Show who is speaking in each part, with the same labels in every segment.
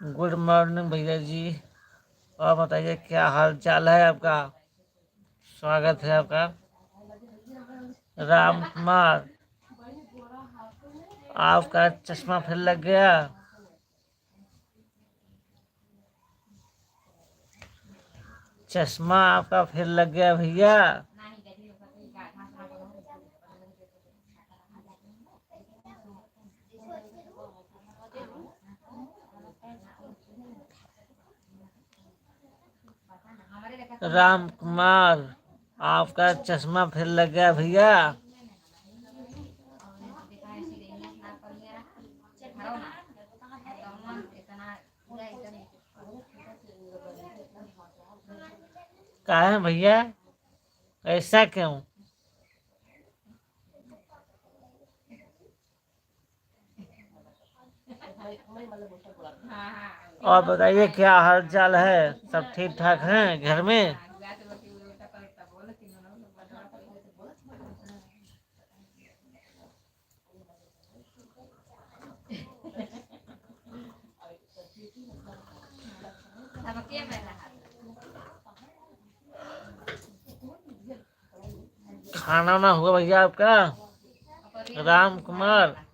Speaker 1: Good morning भैया जी। और बताइए क्या हाल चाल है आपका। स्वागत है आपका। राम कुमार, आपका चश्मा फिर लग गया। चश्मा आपका फिर लग गया भैया। राम कुमार, आपका चश्मा फिर लग गया भैया। कहा है भैया, ऐसा क्यों? और बताइए क्या हाल चाल है, सब ठीक ठाक हैं घर में? खाना ना हुआ भैया आपका? राम कुमार,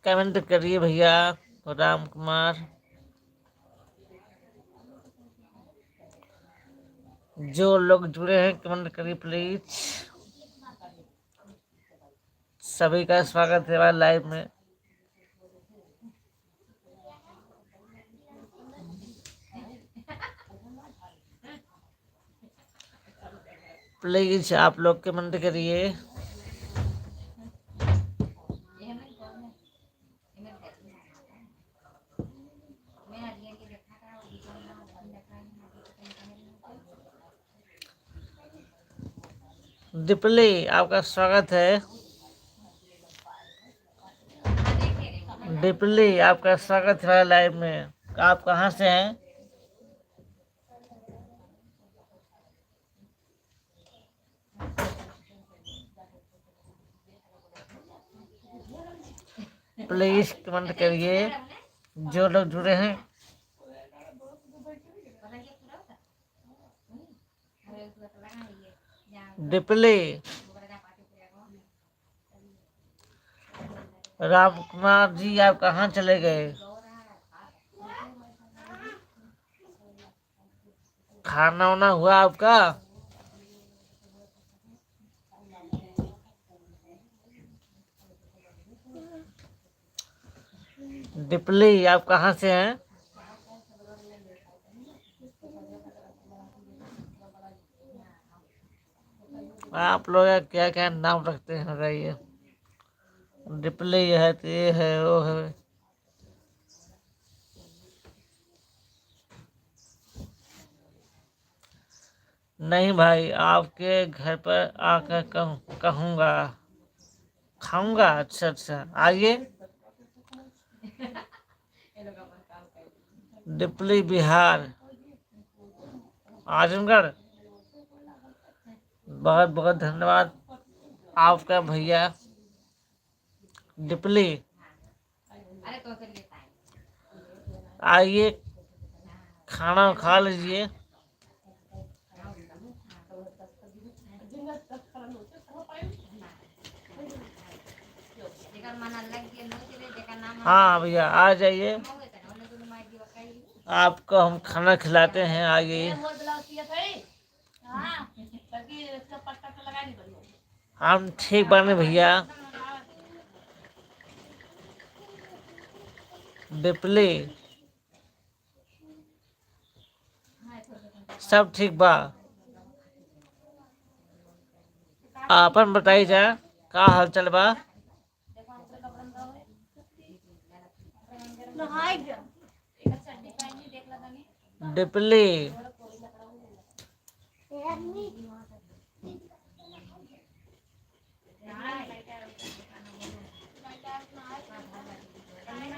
Speaker 1: कमेंट करिए भैया। राम कुमार, जो लोग जुड़े हैं कमेंट करिए प्लीज। सभी का स्वागत है हमारे लाइव में। प्लीज आप लोग कमेंट करिए। डिपली, आपका स्वागत है। डिपली, आपका स्वागत है हमारे लाइव में। आप कहाँ से हैं? प्लीज कमेंट करिए जो लोग जुड़े हैं। डिपली, राम कुमार जी आप कहाँ चले गए? खाना वाना हुआ आपका? डिपली, आप कहाँ से हैं? आप लोग क्या क्या नाम रखते हैं बताइए। डिपली है तो ये है वो है। नहीं भाई, आपके घर पर आकर कहूँगा, खाऊंगा। अच्छा अच्छा, आइए। डिपली बिहार, आजमगढ़। बहुत बहुत धन्यवाद आपका भैया। डिपली, आइए खाना खा लीजिए। हाँ भैया आ जाइए, आपको हम खाना खिलाते हैं, आइए। हम ठीक बने भैया। डिपली, सब ठीक बा। आपन बताई जा का हाल चल बा। डिपली,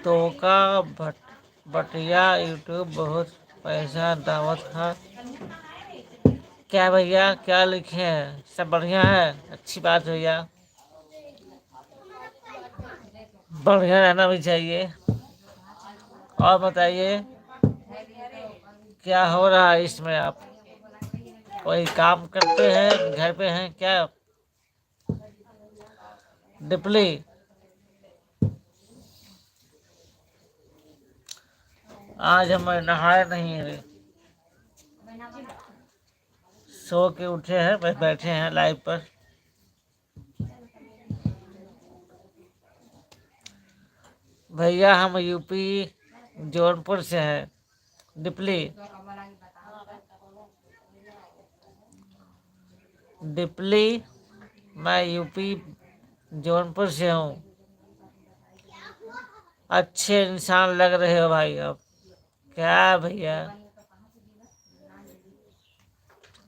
Speaker 1: तो का बटिया यूट्यूब बहुत पैसा दावत है। क्या भैया क्या लिखे हैं? सब बढ़िया है, अच्छी बात है भैया, बढ़िया रहना भी चाहिए। और बताइए क्या हो रहा है इसमें? आप कोई काम करते हैं, घर पे हैं क्या? डिपली आज हम नहाए नहीं है, सो के उठे हैं, बस बैठे हैं लाइव पर। भैया हम यूपी जौनपुर से हैं। डिपली डिपली मैं यूपी जौनपुर से हूँ। अच्छे इंसान लग रहे हो भाई। अब क्या भैया,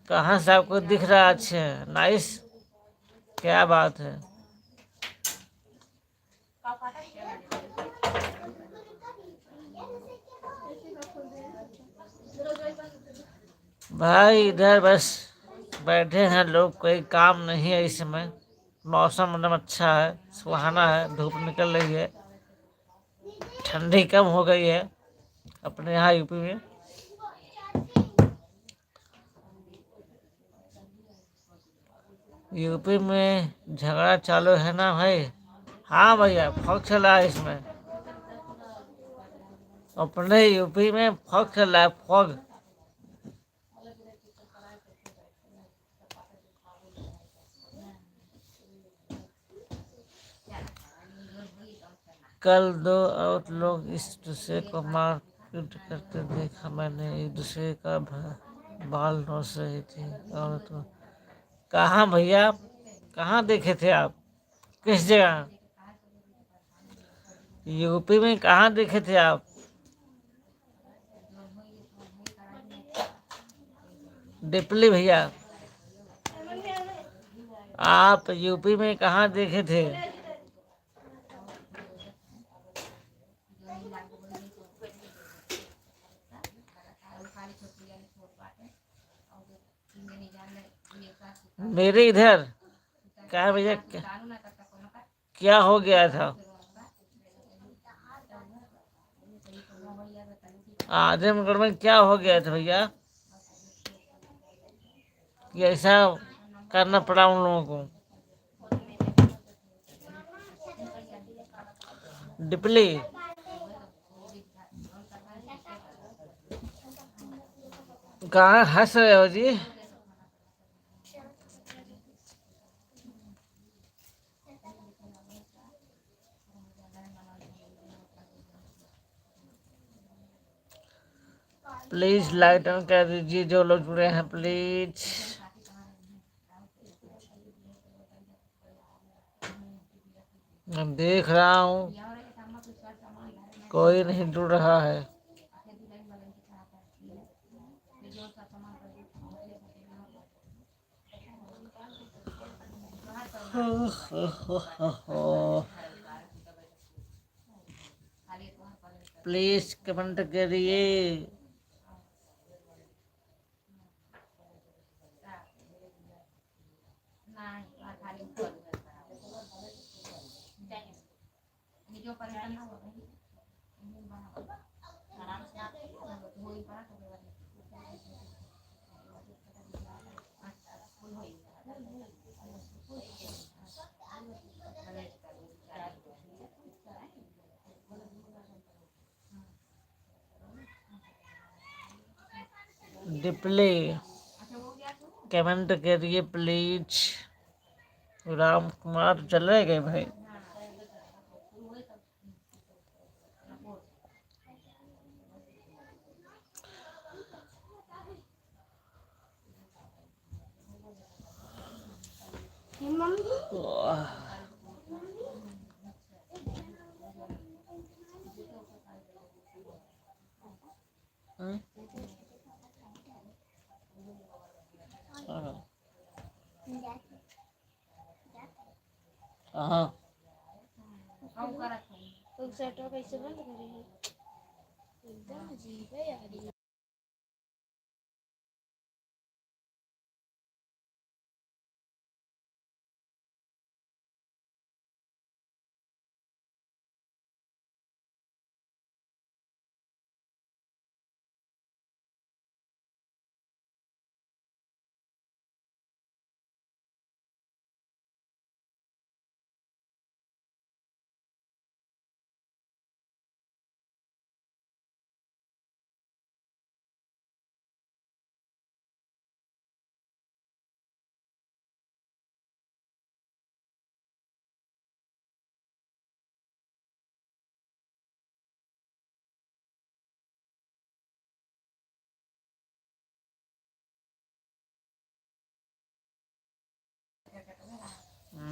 Speaker 1: कहाँ से आपको दिख रहा है? अच्छे नाइस, क्या बात है। भाई इधर बस बैठे हैं लोग, कोई काम नहीं है इस समय। मौसम एकदम अच्छा है, सुहाना है, धूप निकल रही है, ठंडी कम हो गई है अपने यहाँ यूपी में। यूपी में झगड़ा चालू है ना भाई? हाँ भैया, फौज चला है इसमें, अपने यूपी में फौज चल रहा है, फौज। कल दो और लोग इस दूसरे को मारपीट करते देखा मैंने, एक दूसरे का बाल नोच रही थी। और तो कहाँ भैया, कहाँ देखे थे आप? किस जगह? यूपी में कहाँ देखे थे आप? डिपली भैया आप यूपी में कहाँ देखे थे? मेरे इधर क्या है भैया? क्या हो गया था? आजमगढ़ में क्या हो गया था भैया कि ऐसा करना पड़ा उन लोगों को? डिपली कहाँ हंस रहे हो जी? प्लीज लाइट ऑन कर दीजिए जो लोग जुड़े हैं, प्लीज। मैं देख रहा हूँ कोई नहीं जुड़ रहा है। प्लीज कमेंट करिए। डिप्ले कमेंट करिए प्लीज। राम कुमार चले गए भाई। हाँ
Speaker 2: सेटवा कैसे बंद करेगी? एकदम अजीब है यार ये।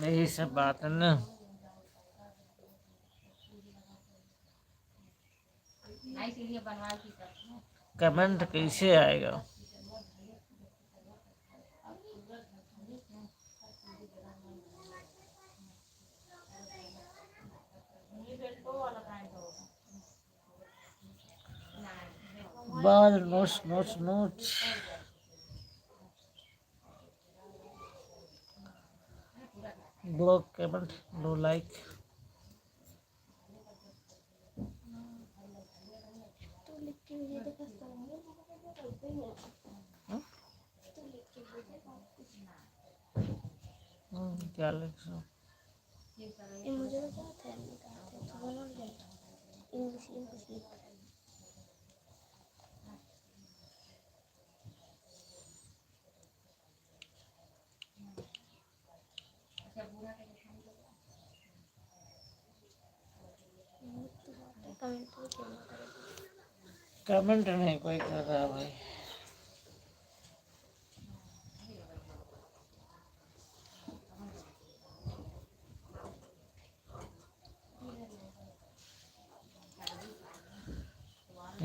Speaker 1: यही सब बात है ना। कमेंट कैसे आएगा? बाद notes notes notes. Blog comment know like.
Speaker 2: तो लिख के भेजे तो कैसे होंगे? तो लिख के भेजे
Speaker 1: क्या लिख सो?
Speaker 2: ये मुझे तो पता है नहीं कहा था तो बोलो ले इंग्लिश इंग्लिश लिख। कमेंट तो क्यों ना करेगी?
Speaker 1: कमेंट नहीं कोई कर रहा भाई।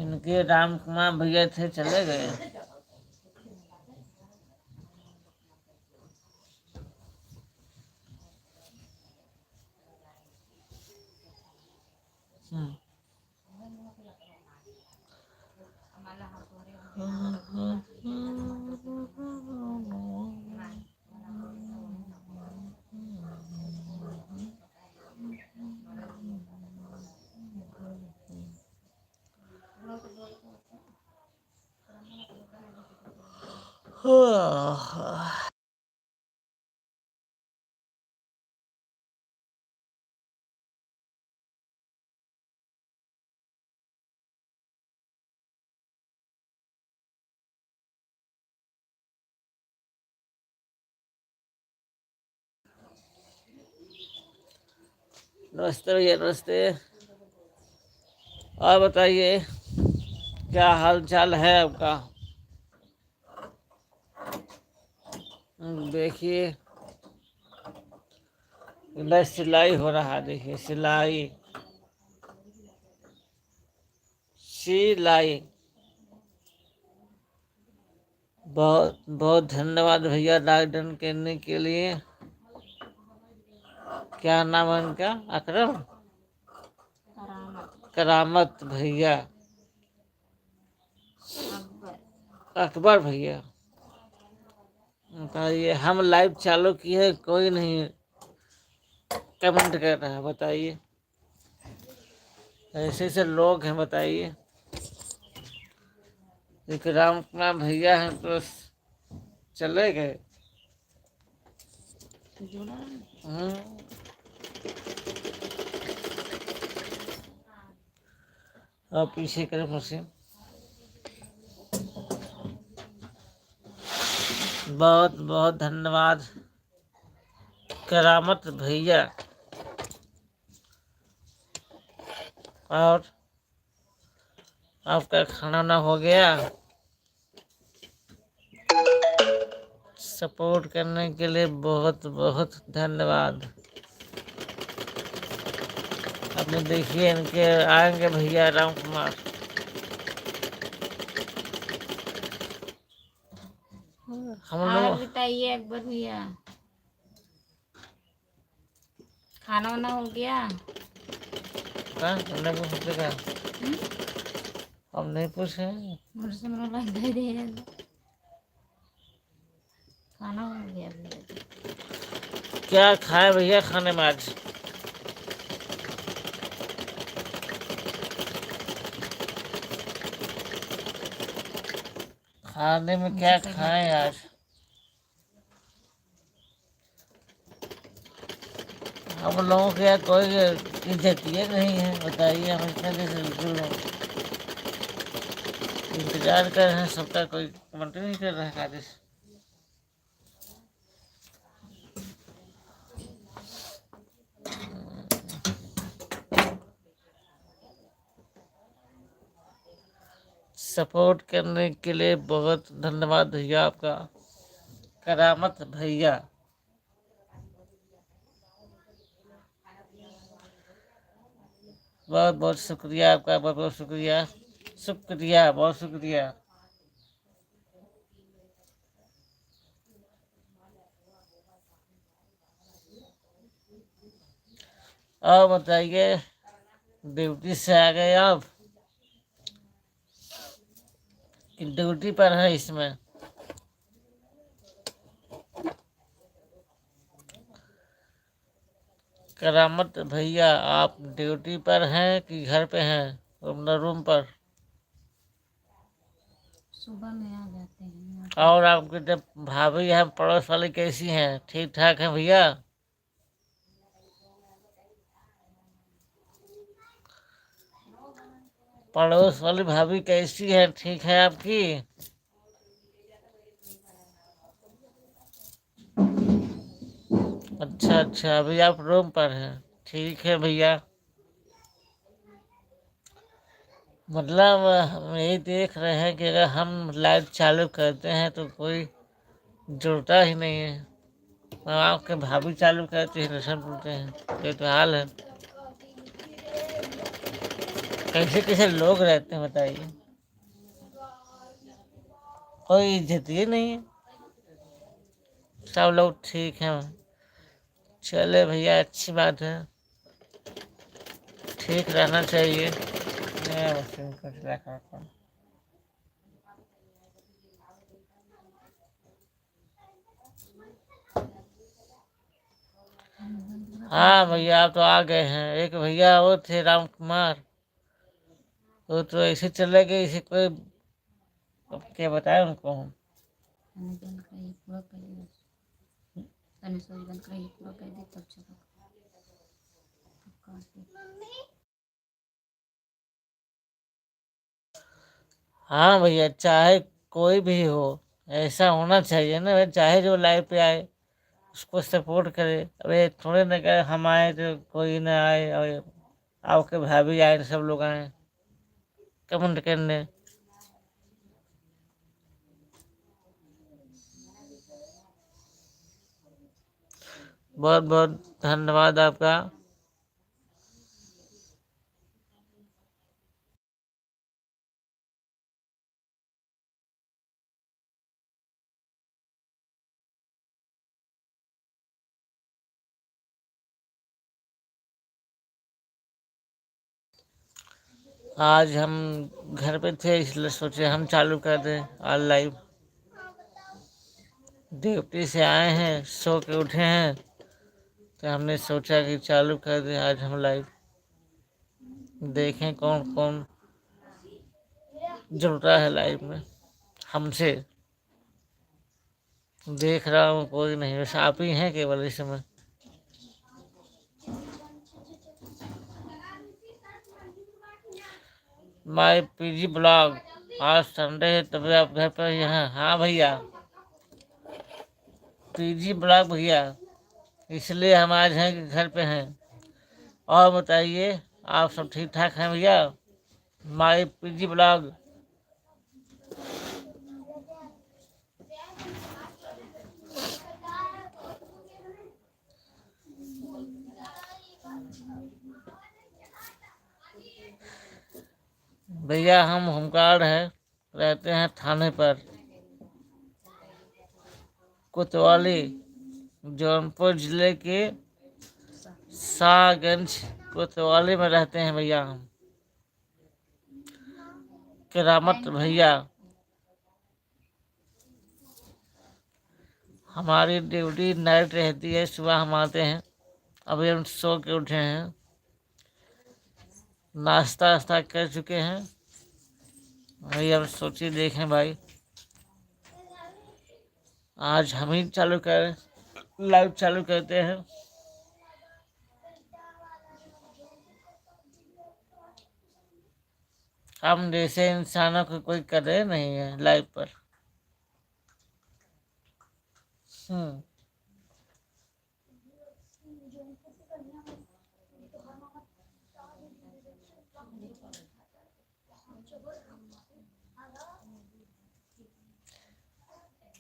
Speaker 1: इनके राम कुमार भैया थे, चले गए। नमस्ते भैया, नमस्ते। और बताइए क्या हाल चाल है आपका? देखिए इधर सिलाई हो रहा है, देखिए सिलाई सिलाई। बहुत बहुत धन्यवाद भैया लाइक डन करने के लिए। क्या नाम है उनका? अकरम करामत भैया, अकबर भैया। बताइए हम लाइव चालू किए, कोई नहीं कमेंट कर रहा है। बताइए ऐसे ऐसे लोग हैं, बताइए। एक राम कुमार भैया हैं तो चले गए। और पीछे करें मुझसे। बहुत बहुत धन्यवाद करामत भैया। और आपका खाना ना हो गया? सपोर्ट करने के लिए बहुत बहुत धन्यवाद। अपने देखिए इनके आएंगे भैया राम कुमार। हम लोग
Speaker 3: बताइए अकबर भैया, खाना वाना हो गया?
Speaker 1: कहाँ हमने पूछा? हम नहीं पूछे।
Speaker 3: मुझे से मेरा लाइक दे दे रहा था। खाना हो गया भैया।
Speaker 1: क्या खाए भैया खाने में आज? खाने में क्या खाएं आज? हम लोगों के यहाँ कोई इज्जत ये नहीं है, बताइए। हम इतने दिन से बिल्कुल इंतजार कर रहे हैं, सबका कोई कमेंट नहीं कर रहा है खाने से। सपोर्ट करने के लिए बहुत धन्यवाद भैया आपका। करामत भैया, बहुत बहुत शुक्रिया आपका, बहुत बहुत शुक्रिया। शुक्रिया, बहुत शुक्रिया। और बताइए, ड्यूटी से आ गए आप कि ड्यूटी पर है इसमें? करामत भैया, आप ड्यूटी पर हैं कि घर पे हैं, अपना रूम पर?
Speaker 3: सुबह में आ जाते हैं।
Speaker 1: और आपके जब भाभी हैं पड़ोस वाली कैसी हैं, ठीक ठाक हैं भैया? पड़ोस वाली भाभी कैसी है, ठीक है आपकी? अच्छा अच्छा, अभी आप रूम पर हैं, ठीक है भैया। मतलब हम यही देख रहे हैं कि अगर हम लाइट चालू करते हैं तो कोई जुड़ता ही नहीं है। आपके भाभी चालू करते हैं, नशा बोलते हैं, ये तो हाल है। कैसे कैसे लोग रहते हैं बताइए, कोई इज्जत ही नहीं है। सब लोग ठीक हैं। चले भैया, अच्छी बात है, ठीक रहना चाहिए। हाँ भैया, आप तो आ गए हैं। एक भैया वो थे राम कुमार, वो तो ऐसे चले गए, इसे कोई अब क्या बताए उनको हम।
Speaker 3: बंद कराइए, पूरा कर दिया। बंद कराइए, पूरा कर दे तब चलो।
Speaker 1: हाँ भैया, चाहे कोई भी हो, ऐसा होना चाहिए ना, चाहे जो लाइव पे आए उसको सपोर्ट करे। अरे थोड़े ना कि हम आए तो कोई ना आए, और आपके भाभी आए तो सब लोग आए कमेंट करने। बहुत बहुत धन्यवाद आपका। आज हम घर पे थे, इसलिए सोचे हम चालू कर दें आज लाइव। ड्यूटी से आए हैं, सो के उठे हैं, तो हमने सोचा कि चालू कर दें आज हम लाइव। देखें कौन कौन जुड़ रहा है लाइव में हमसे। देख रहा हूँ कोई नहीं, बस आप ही हैं केवल इस समय। माय पीजी ब्लॉग, आज संडे है तभी आप घर पर यहाँ? हाँ भैया, पीजी ब्लॉग भैया, इसलिए हम आज हैं कि घर पे हैं। और बताइए, आप सब ठीक ठाक हैं भैया? माय पीजी ब्लॉग, भैया हम होमगार्ड हैं, रहते हैं थाने पर, कोतवाली, जौनपुर जिले के शाहगंज कोतवाली में रहते हैं भैया हम। करामत भैया, हमारी ड्यूटी नाइट रहती है, सुबह हम आते हैं। अभी हम सो के उठे हैं, नाश्ता वास्ता कर चुके हैं। वही हम सोचे देखें भाई, आज हम ही लाइव चालू करते हैं। हम जैसे इंसानों को कोई कदर नहीं है लाइव पर। हम्म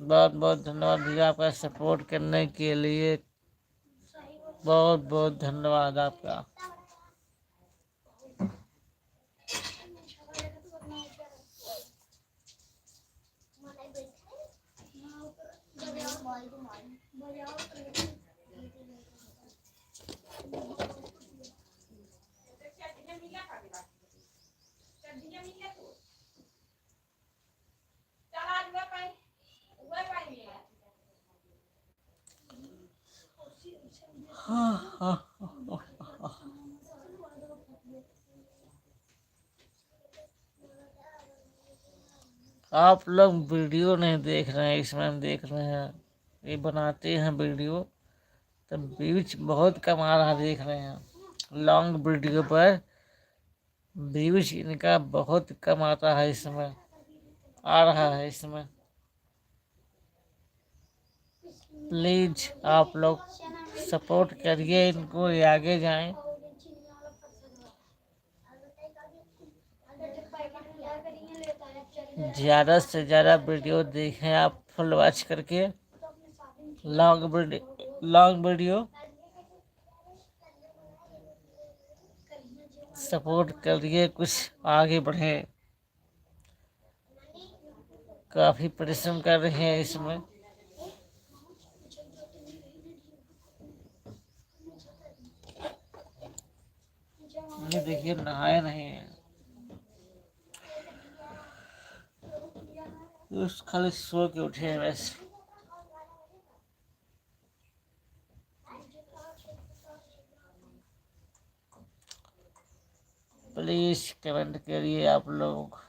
Speaker 1: बहुत बहुत धन्यवाद भैया आपका सपोर्ट करने के लिए। बहुत बहुत धन्यवाद आपका। आप लोग वीडियो नहीं देख रहे हैं, इसमें हम देख रहे हैं। ये बनाते हैं वीडियो तो व्यूज बहुत कम आ रहा, देख रहे हैं। लॉन्ग वीडियो पर व्यूज इनका बहुत कम आता है, इसमें आ रहा है इसमें। प्लीज आप लोग सपोर्ट करिए इनको, ये आगे जाएं। ज़्यादा से ज़्यादा वीडियो देखें आप, फुल वॉच करके। लॉन्ग वीडियो सपोर्ट करिए, कुछ आगे बढ़े। काफ़ी परिश्रम कर रहे हैं इसमें। ये देखिए नहाए नहीं है, उस खाली सो के उठे हैं बस। प्लीज कमेंट करिए आप लोग।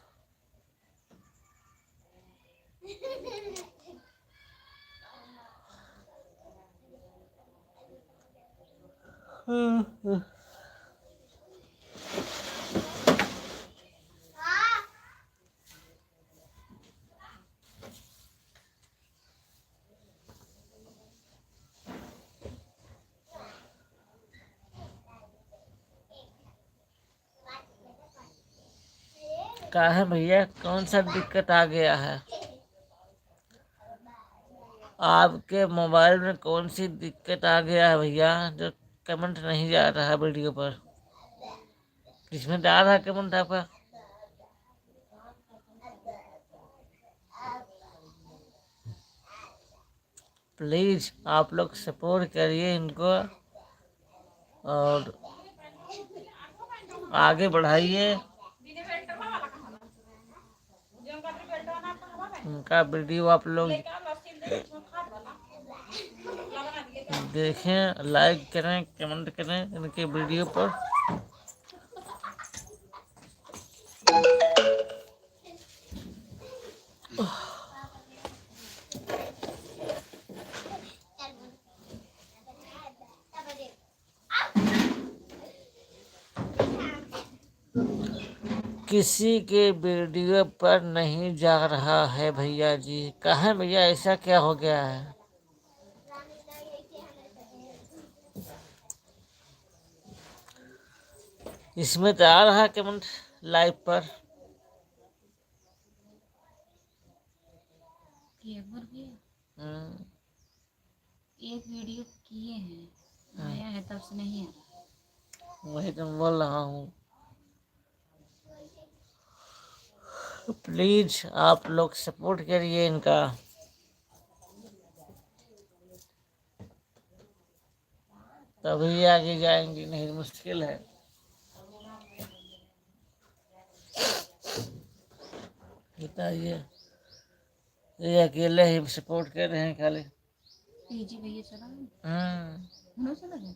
Speaker 1: क्या है भैया, कौन सा दिक्कत आ गया है आपके मोबाइल में? कौन सी दिक्कत आ गया है भैया जो कमेंट नहीं जा रहा है वीडियो पर? किसमें जा रहा है कमेंट आपका? प्लीज आप लोग सपोर्ट करिए इनको और आगे बढ़ाइए। उनका वीडियो आप लोग देखें, लाइक करें, कमेंट करें इनके वीडियो पर। किसी के वीडियो पर नहीं जा रहा है भैया जी। कहाँ भैया, ऐसा क्या हो गया है? इसमें तो आ रहा है कमेंट लाइव पर।
Speaker 3: एक वीडियो किए हैं, आया है तब से नहीं है।
Speaker 1: वही तो बोल रहा हूँ, प्लीज आप लोग सपोर्ट करिए इनका। तभी आगे जाएंगे, नहीं मुश्किल है। बताइए, ये अकेले ही सपोर्ट कर रहे हैं खाली।
Speaker 3: जी भैया चला गया चला गया।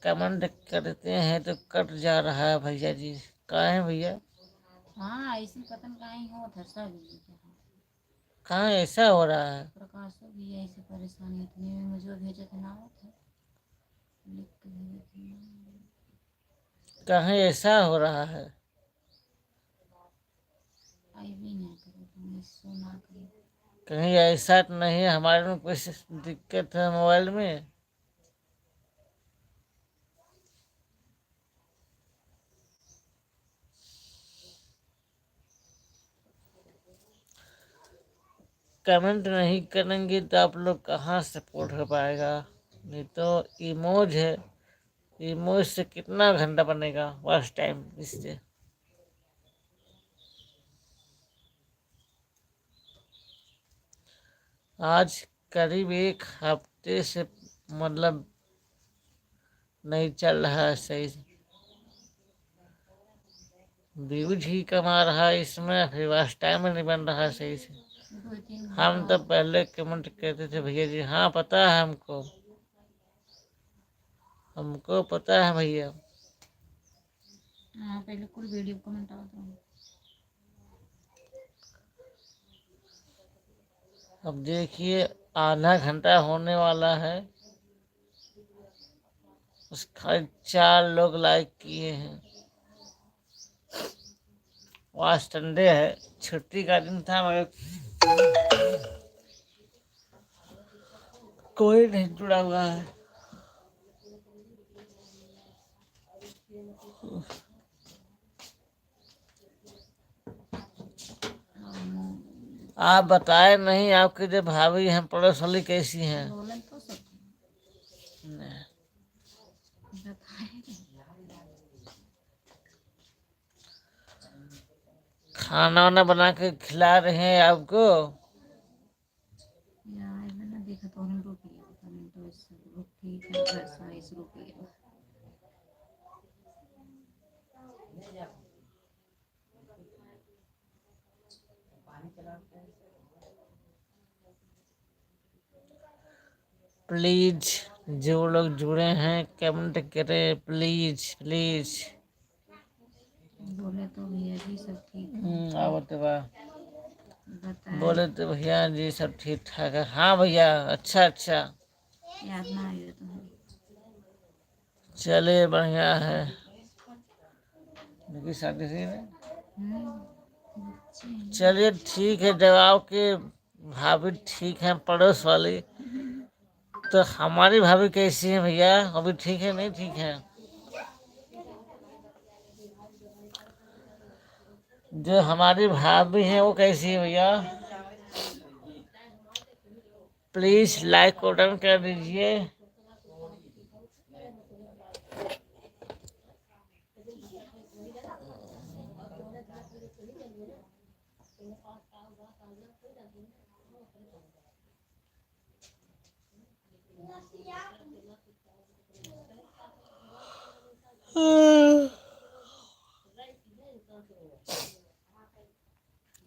Speaker 1: कमेंट करते हैं तो कट जा रहा है भैया जी, कहाँ है भैया?
Speaker 3: हाँ ऐसी पतन कहीं हो धसा भी
Speaker 1: कहाँ ऐसा हो रहा है?
Speaker 3: प्रकाश भी ऐसी परेशानी इतनी में मुझे भेजा था ना था लिख के भेजे थे।
Speaker 1: कहाँ ऐसा हो रहा है?
Speaker 3: आई भी नहीं करो तुम इसको ना करो।
Speaker 1: कहीं ऐसा तो नहीं है हमारे में कुछ दिक्कत है मोबाइल में? कमेंट नहीं करेंगे तो आप लोग कहाँ सपोर्ट हो पाएगा? नहीं तो इमोज है, इमोज से कितना घंटा बनेगा वॉच टाइम इससे। आज करीब एक हफ्ते से मतलब नहीं चल रहा है सही से, व्यूज ही कमा रहा है इसमें, फिर वॉच टाइम नहीं बन रहा है सही से। हम तो पहले कमेंट कहते थे भैया जी, हाँ पता है हमको, हमको पता है भैया।
Speaker 3: हाँ पहले कुल वीडियो कमेंट आता हूँ।
Speaker 1: अब देखिए आधा घंटा होने वाला है, उसका 4 लोग लाइक किए हैं। आज संडे है, छुट्टी का दिन था मगर कोई नहीं जुड़ा हुआ है। आप बताए नहीं आपकी जो भाभी हैं पड़ोस वाली कैसी हैं?
Speaker 3: बोलन तो सब
Speaker 1: नहीं। खाना वाना बना के खिला रहे हैं आपको?
Speaker 3: यार मैंने देखा तो हम रुक गया कमेंट तो इस रुक ठीक है बस इस रुक गया।
Speaker 1: प्लीज जो लोग जुड़े हैं कमेंट करें प्लीज प्लीज।
Speaker 3: बोले तो भैया जी सब ठीक है।
Speaker 1: आवत बा
Speaker 3: बताए
Speaker 1: बोले तो भैया जी सब ठीक ठाक है। हाँ भैया, अच्छा अच्छा,
Speaker 3: याद ना आए तो
Speaker 1: चले बढ़िया है। उनकी शादी थी ना? चलिए ठीक है, जब आपके भाभी ठीक है पड़ोस वाली, तो हमारी भाभी कैसी है भैया? अभी ठीक है नहीं ठीक है? जो हमारी भाभी है वो कैसी है भैया? प्लीज लाइक को डन कर दीजिए।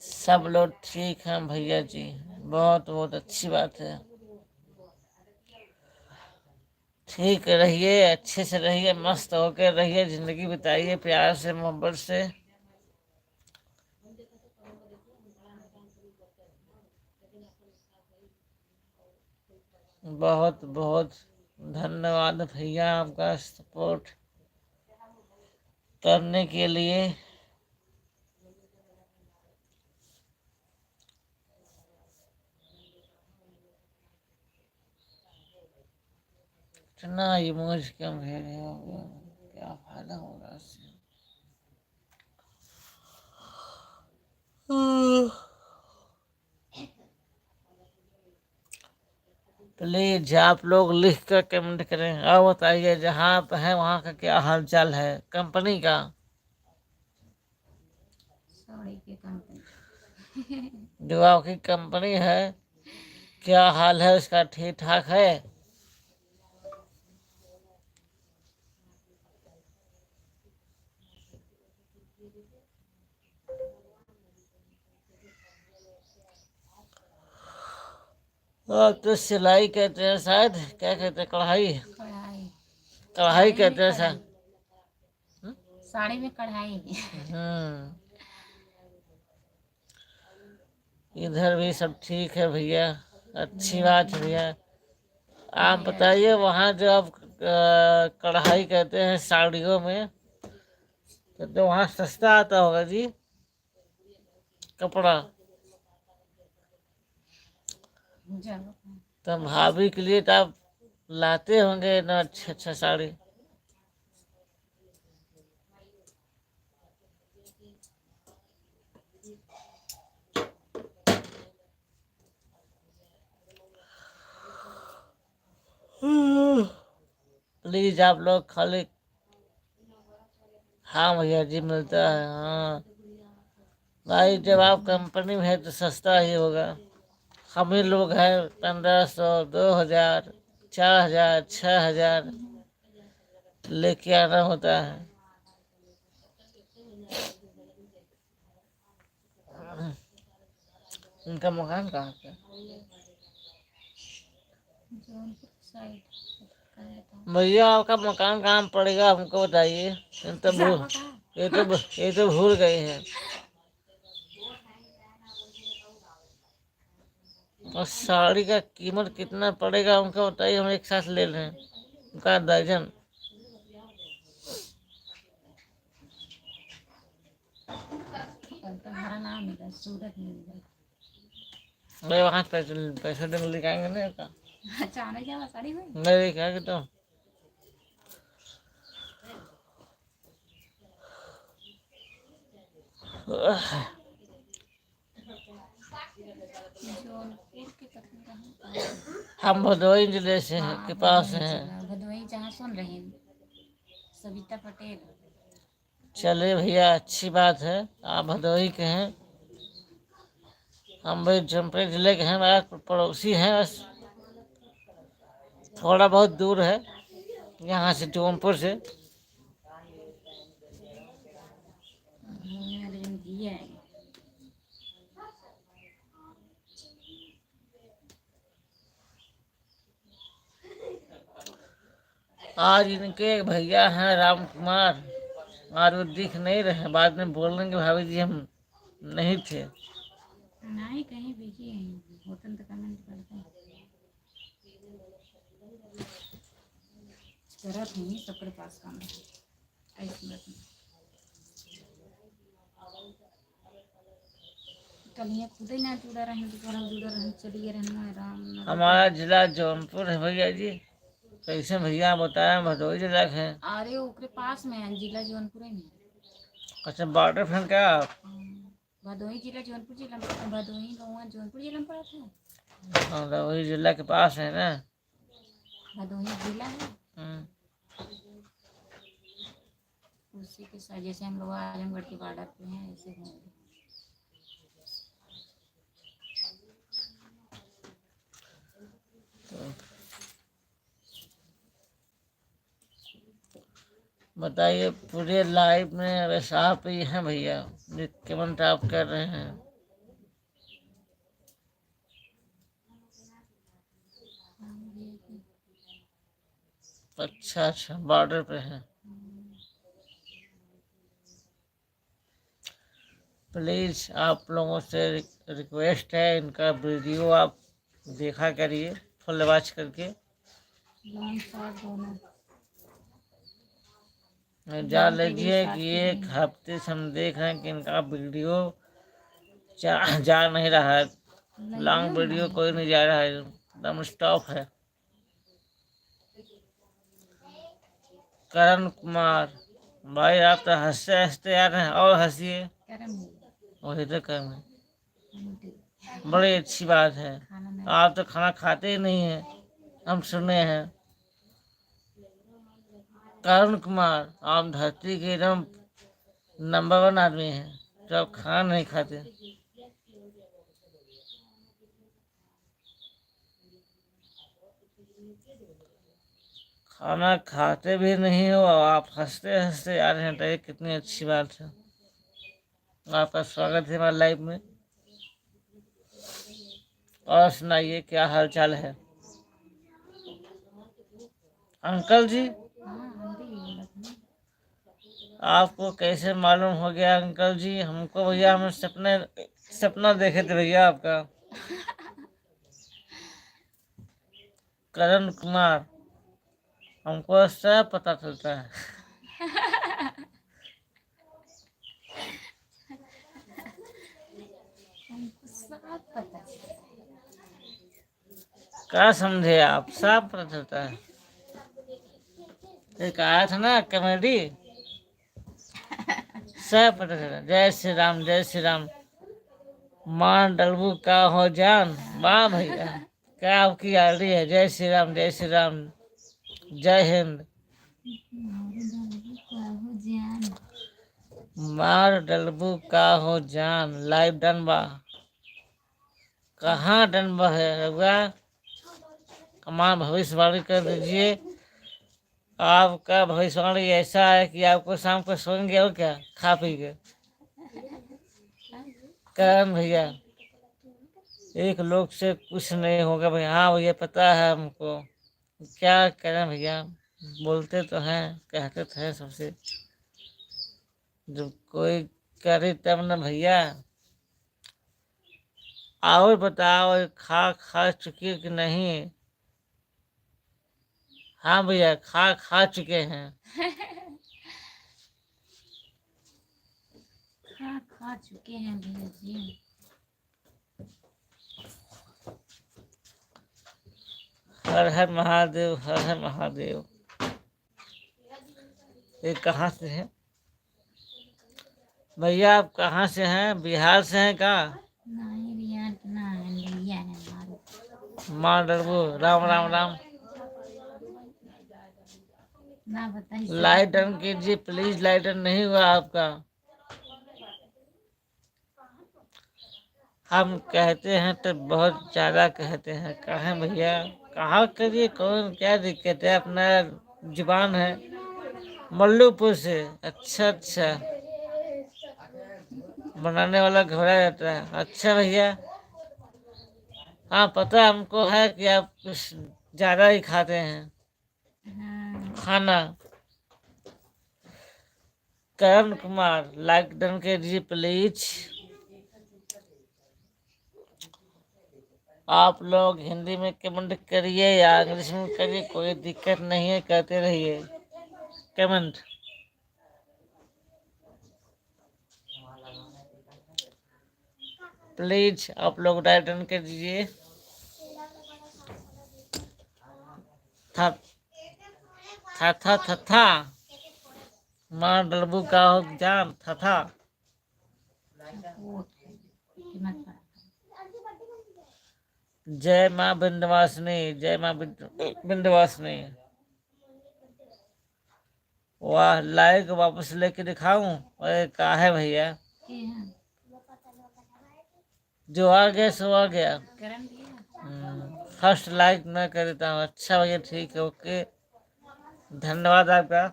Speaker 1: सब लोग ठीक हैं भैया जी, बहुत बहुत अच्छी बात है। ठीक रहिए, अच्छे से रहिए, मस्त होकर रहिए, जिंदगी बिताइए प्यार से मोहब्बत से। बहुत बहुत धन्यवाद भैया आपका सपोर्ट करने के लिए। इतना इमोज कम भेजे होगा, क्या फायदा होगा इससे? प्लीज आप लोग लिख कर कमेंट करें और बताइए जहाँ आप हैं वहाँ का क्या हाल चाल है, कंपनी का।
Speaker 3: साड़ी के कंपनी
Speaker 1: जो आपकी कंपनी है क्या हाल है उसका, ठीक ठाक है? और तो सिलाई कहते हैं शायद, क्या कहते हैं, कढ़ाई,
Speaker 3: कढ़ाई,
Speaker 1: कढ़ाई
Speaker 3: साड़ी में
Speaker 1: कहते हैं
Speaker 3: कढ़ाई,
Speaker 1: शायद।
Speaker 3: साड़ी में कढ़ाई।
Speaker 1: इधर भी सब ठीक है भैया, अच्छी बात है भैया। आप
Speaker 3: भैया,
Speaker 1: बताइए वहाँ जो आप कढ़ाई कहते हैं साड़ियों में, तो वहाँ सस्ता आता होगा जी कपड़ा।
Speaker 3: चलो
Speaker 1: तो भाभी के लिए तो आप लाते होंगे ना अच्छा अच्छा साड़ी। प्लीज आप लोग खाली, हाँ भैया जी मिलता है, हाँ भाई जब आप कंपनी में है तो सस्ता ही होगा। हम ही लोग हैं 1500, 2000, 4000, 6000 लेके आना होता है। उनका मकान कहाँ पे है?
Speaker 3: जौनपुर साइड कहाँ बताओ?
Speaker 1: भैया आपका मकान कहाँ पड़ेगा हमको बताइए।
Speaker 3: जावा कहाँ?
Speaker 1: ये तो भूल गए हैं। और साड़ी का कीमत कितना पड़ेगा उनका बताइए, हम एक साथ ले लें उनका दर्जन।
Speaker 3: तुम्हारा नाम मिला, सूरत मिल गया।
Speaker 1: भाई वहाँ से पैसे पैसे देंगे लेके नहीं का,
Speaker 3: अच्छा आने जावा साड़ी में।
Speaker 1: नहीं लेके आएंगे तो।
Speaker 3: जौनपुर के कहीं कहाँ?
Speaker 1: हम भदोही जिले से हैं, के पास हैं।
Speaker 3: भदोही जहाँ सुन रहे हैं, सविता पटेल।
Speaker 1: चलिए भैया अच्छी बात है, आप भदोही के हैं, हम भाई जौनपुर जिले के हैं, हमारा पड़ोसी हैं बस, थोड़ा बहुत दूर है यहाँ से जौनपुर से।
Speaker 3: दिया है
Speaker 1: आज इनके भैया हैं राम कुमार, और वो दिख नहीं रहे, बाद में बोलेंगे भाभी जी हम नहीं थे।
Speaker 3: नहीं कहीं बिजी है, होटल तो कमेंट करते हैं। जरूरत नहीं सबके पास काम है ऐसी बात नहीं। कल ये खुद ही ना जुड़ा रहे तो थोड़ा जुड़ा रहे, चलिए रहना आराम ना।
Speaker 1: हमारा जिला जौनपुर है भैया जी, कैसे भैया बताया भदोही जिला के हैं।
Speaker 3: अरे ओकरे पास में है, जिला जौनपुर में।
Speaker 1: अच्छा बॉर्डर फ्रेंड क्या आप?
Speaker 3: भदोही जिला जौनपुर जिला में, भदोही गाँव जौनपुर जिला में पड़ा था।
Speaker 1: हाँ भदोही जिला के पास है ना।
Speaker 3: भदोही जिला है
Speaker 1: हम्म।
Speaker 3: उसी के साथ, जैसे हम लोग आजमगढ़ के बॉर्डर पे हैं ऐसे हैं।
Speaker 1: बताइए पूरे लाइफ में वैसा आप ही हैं भैया जो कमेंट आप कर रहे हैं। अच्छा अच्छा बॉर्डर पे हैं। प्लीज़ आप लोगों से रिक्वेस्ट है, इनका वीडियो आप देखा करिए फुल वॉच करके।
Speaker 3: लॉन्ग शॉट दोनों
Speaker 1: जान लीजिए कि एक हफ्ते से हम देख रहे हैं कि इनका वीडियो जा नहीं रहा है, लॉन्ग वीडियो कोई नहीं जा रहा है, एकदम स्टॉप है। करण कुमार भाई आप तो हंसते हंसते आ रहे हैं, और हंसिए, वही तो करना है। बड़ी अच्छी बात है, आप तो खाना खाते ही नहीं हैं, हम सुने हैं। करण कुमार आप धरती के एकदम नंबर 1 आदमी हैं जो आप खाना नहीं खाते। खाना खाते भी नहीं हो और आप हंसते हंसते आ रहे हैं, तो ये कितनी अच्छी बात है। आपका स्वागत है हमारे लाइव में। और सुनाइए क्या हाल चाल है अंकल जी?
Speaker 3: हाँ हम भी यही बोला था ना।
Speaker 1: आपको कैसे मालूम हो गया अंकल जी? हमको भैया हम सपना देखे थे भैया आपका। करण कुमार, हमको सब पता चलता है।
Speaker 3: हमको सब पता है।
Speaker 1: क्या समझे आप? सब पता चलता है। एक आया था ना कॉमेडी, सब पता चलता। जय श्री राम, जय श्री राम। मां डलबू का हो जान। वाह भैया, क्या आपकी आरडी है। जय श्री राम, जय श्री राम, जय हिंद।
Speaker 3: हमारे डलबू का हो जान।
Speaker 1: मार डलबू का हो जान। लाइव डन बा। कहाँ डन बा है रघुआ? कमाल भविष्यवाणी कर दीजिए। आपका भविष्यवाणी ऐसा है कि आपको शाम को सोएंगे और क्या खा पी के। करण भैया, एक लोग से कुछ नहीं होगा भैया। हाँ भैया पता है हमको। क्या करें भैया, बोलते तो हैं, कहते तो हैं सबसे। जब कोई करे तब न भैया। और बताओ, खा चुके कि नहीं? हाँ भैया, खा चुके हैं।
Speaker 3: खा चुके हैं भैया जी।
Speaker 1: हर हर महादेव, हर हर महादेव। ये कहाँ से है भैया? आप कहाँ से हैं? बिहार से हैं का?
Speaker 3: नहीं भैया ना है, भैया है हमारे।
Speaker 1: माँ डरबू, राम राम राम।
Speaker 3: ना बताइए।
Speaker 1: लाइट ऑन कीजिए प्लीज। लाइट ऑन नहीं हुआ आपका। हम कहते हैं तो बहुत ज्यादा कहते हैं। कहें भैया, कहा करिए। कौन क्या दिक्कत है? अपना जुबान है। मल्लूपुर से। अच्छा अच्छा, बनाने वाला घबरा जाता है। अच्छा भैया, हाँ पता हमको है कि आप कुछ ज्यादा ही खाते हैं
Speaker 3: हाँ
Speaker 1: खाना। करण कुमार, लाइक डन कीजिए प्लीज। आप लोग हिंदी में कमेंट करिए या इंग्लिश में करिए, कोई दिक्कत नहीं है, करते रहिए कमेंट। प्लीज आप लोग राइट डन कर दीजिए। था था था था था। माँ डलबू का हो जान। था।
Speaker 3: वो कीमत पड़ा।
Speaker 1: जय माँ विंध्यवासिनी, जय माँ विंध्यवासिनी। वाह, लाइक वापस लेके दिखाऊं? अरे का है भैया,
Speaker 3: ये है
Speaker 1: जो आ गया सो आ गया।
Speaker 3: करण भैया।
Speaker 1: फर्स्ट लाइक मैं कर देता हूँ। अच्छा भैया, ठीक है, ओके, धन्यवाद आपका।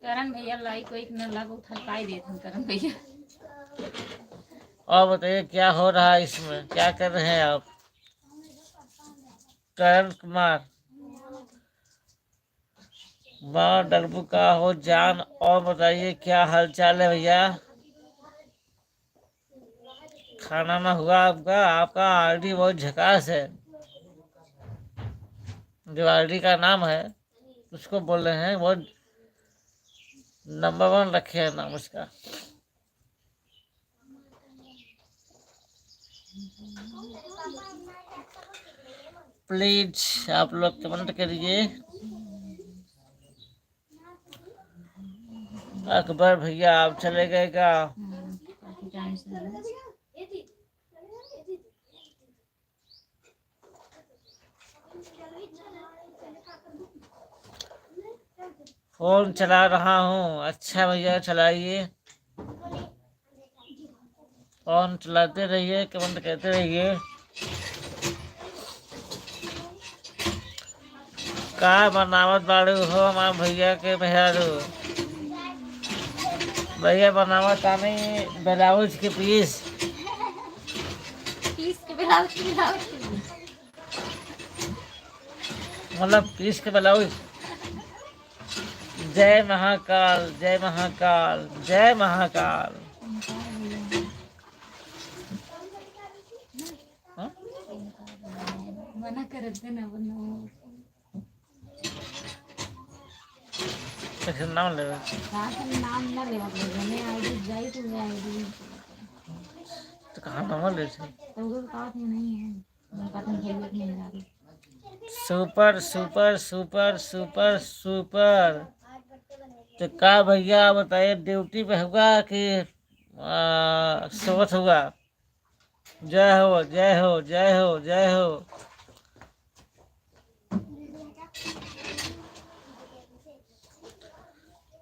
Speaker 3: करण भैया लाइक वाइक न लगा उठा पाई देते हैं करण भैया।
Speaker 1: और बताइए क्या हो रहा है इसमें, क्या कर रहे हैं आप? करण कुमार, माँ डलबू का हो जान। और बताइए क्या हाल चाल है भैया? खाना ना हुआ आपका? आपका आरडी बहुत झकास है। जो आरडी का नाम है उसको बोल रहे हैं, बहुत नंबर 1 रखे हैं नाम उसका। प्लीज आप लोग कमेंट करिए। अकबर भैया आप चले गए क्या?
Speaker 3: काफी टाइम से लगा।
Speaker 1: फोन चला रहा हूँ। अच्छा भैया, चलाइए। फोन चलाते रहिए, कमेंट करते रहिए। का बनावत बाड़ू हो हमारे भैया के मेहरारू? भैया बनावा तानी ब्लाउज के पीस।
Speaker 3: पीस के ब्लाउज के लिए।
Speaker 1: मतलब पीस के ब्लाउज। जय महाकाल, जय महाकाल, जय महाकाल। हाँ?
Speaker 3: मना करते ना बनाओ।
Speaker 1: कैसे नाम ले
Speaker 3: नाम ना ले मैं आईडी जाई तो मैं आईडी
Speaker 1: तो कहाँ नंबर ले थे?
Speaker 3: तो वो बात नहीं है मैं बात नहीं खेल नहीं जा रही।
Speaker 1: Super super super super super. तो का भैया बताइए, ड्यूटी पे होगा कि सोवत होगा? जय हो, जय हो, जय हो, जय हो।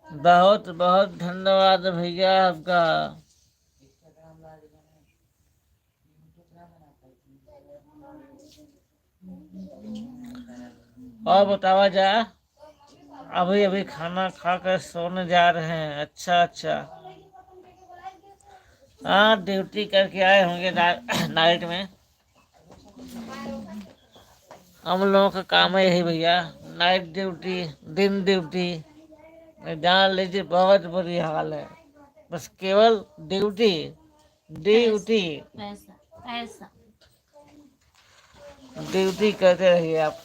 Speaker 1: बहुत बहुत धन्यवाद भैया आपका। और बतावा जा। अभी अभी खाना खाकर सोने जा रहे हैं। अच्छा अच्छा। हाँ, ड्यूटी करके आए होंगे नाइट में। हम लोगों का काम है यही भैया, नाइट ड्यूटी, दिन ड्यूटी। जान लीजिए बहुत बुरी हाल है। बस केवल ड्यूटी ड्यूटी
Speaker 3: पैसा पैसा
Speaker 1: ड्यूटी करते रहिए आप।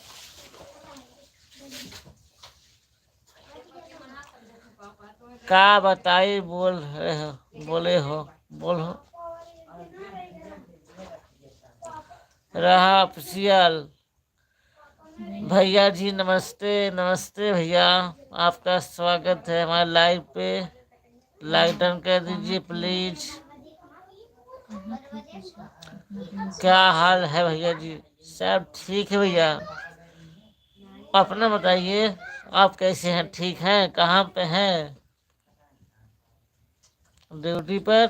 Speaker 1: का बताई बोल रहे हो, बोले हो, बोलो। रहा ऑफिशियल। भैया जी नमस्ते, नमस्ते भैया। आपका स्वागत है हमारे लाइव पे। लाइक डन कर दीजिए प्लीज। क्या हाल है भैया जी? सब ठीक है भैया। अपना बताइए, आप कैसे हैं? ठीक हैं? कहाँ पे हैं? ड्यूटी पर?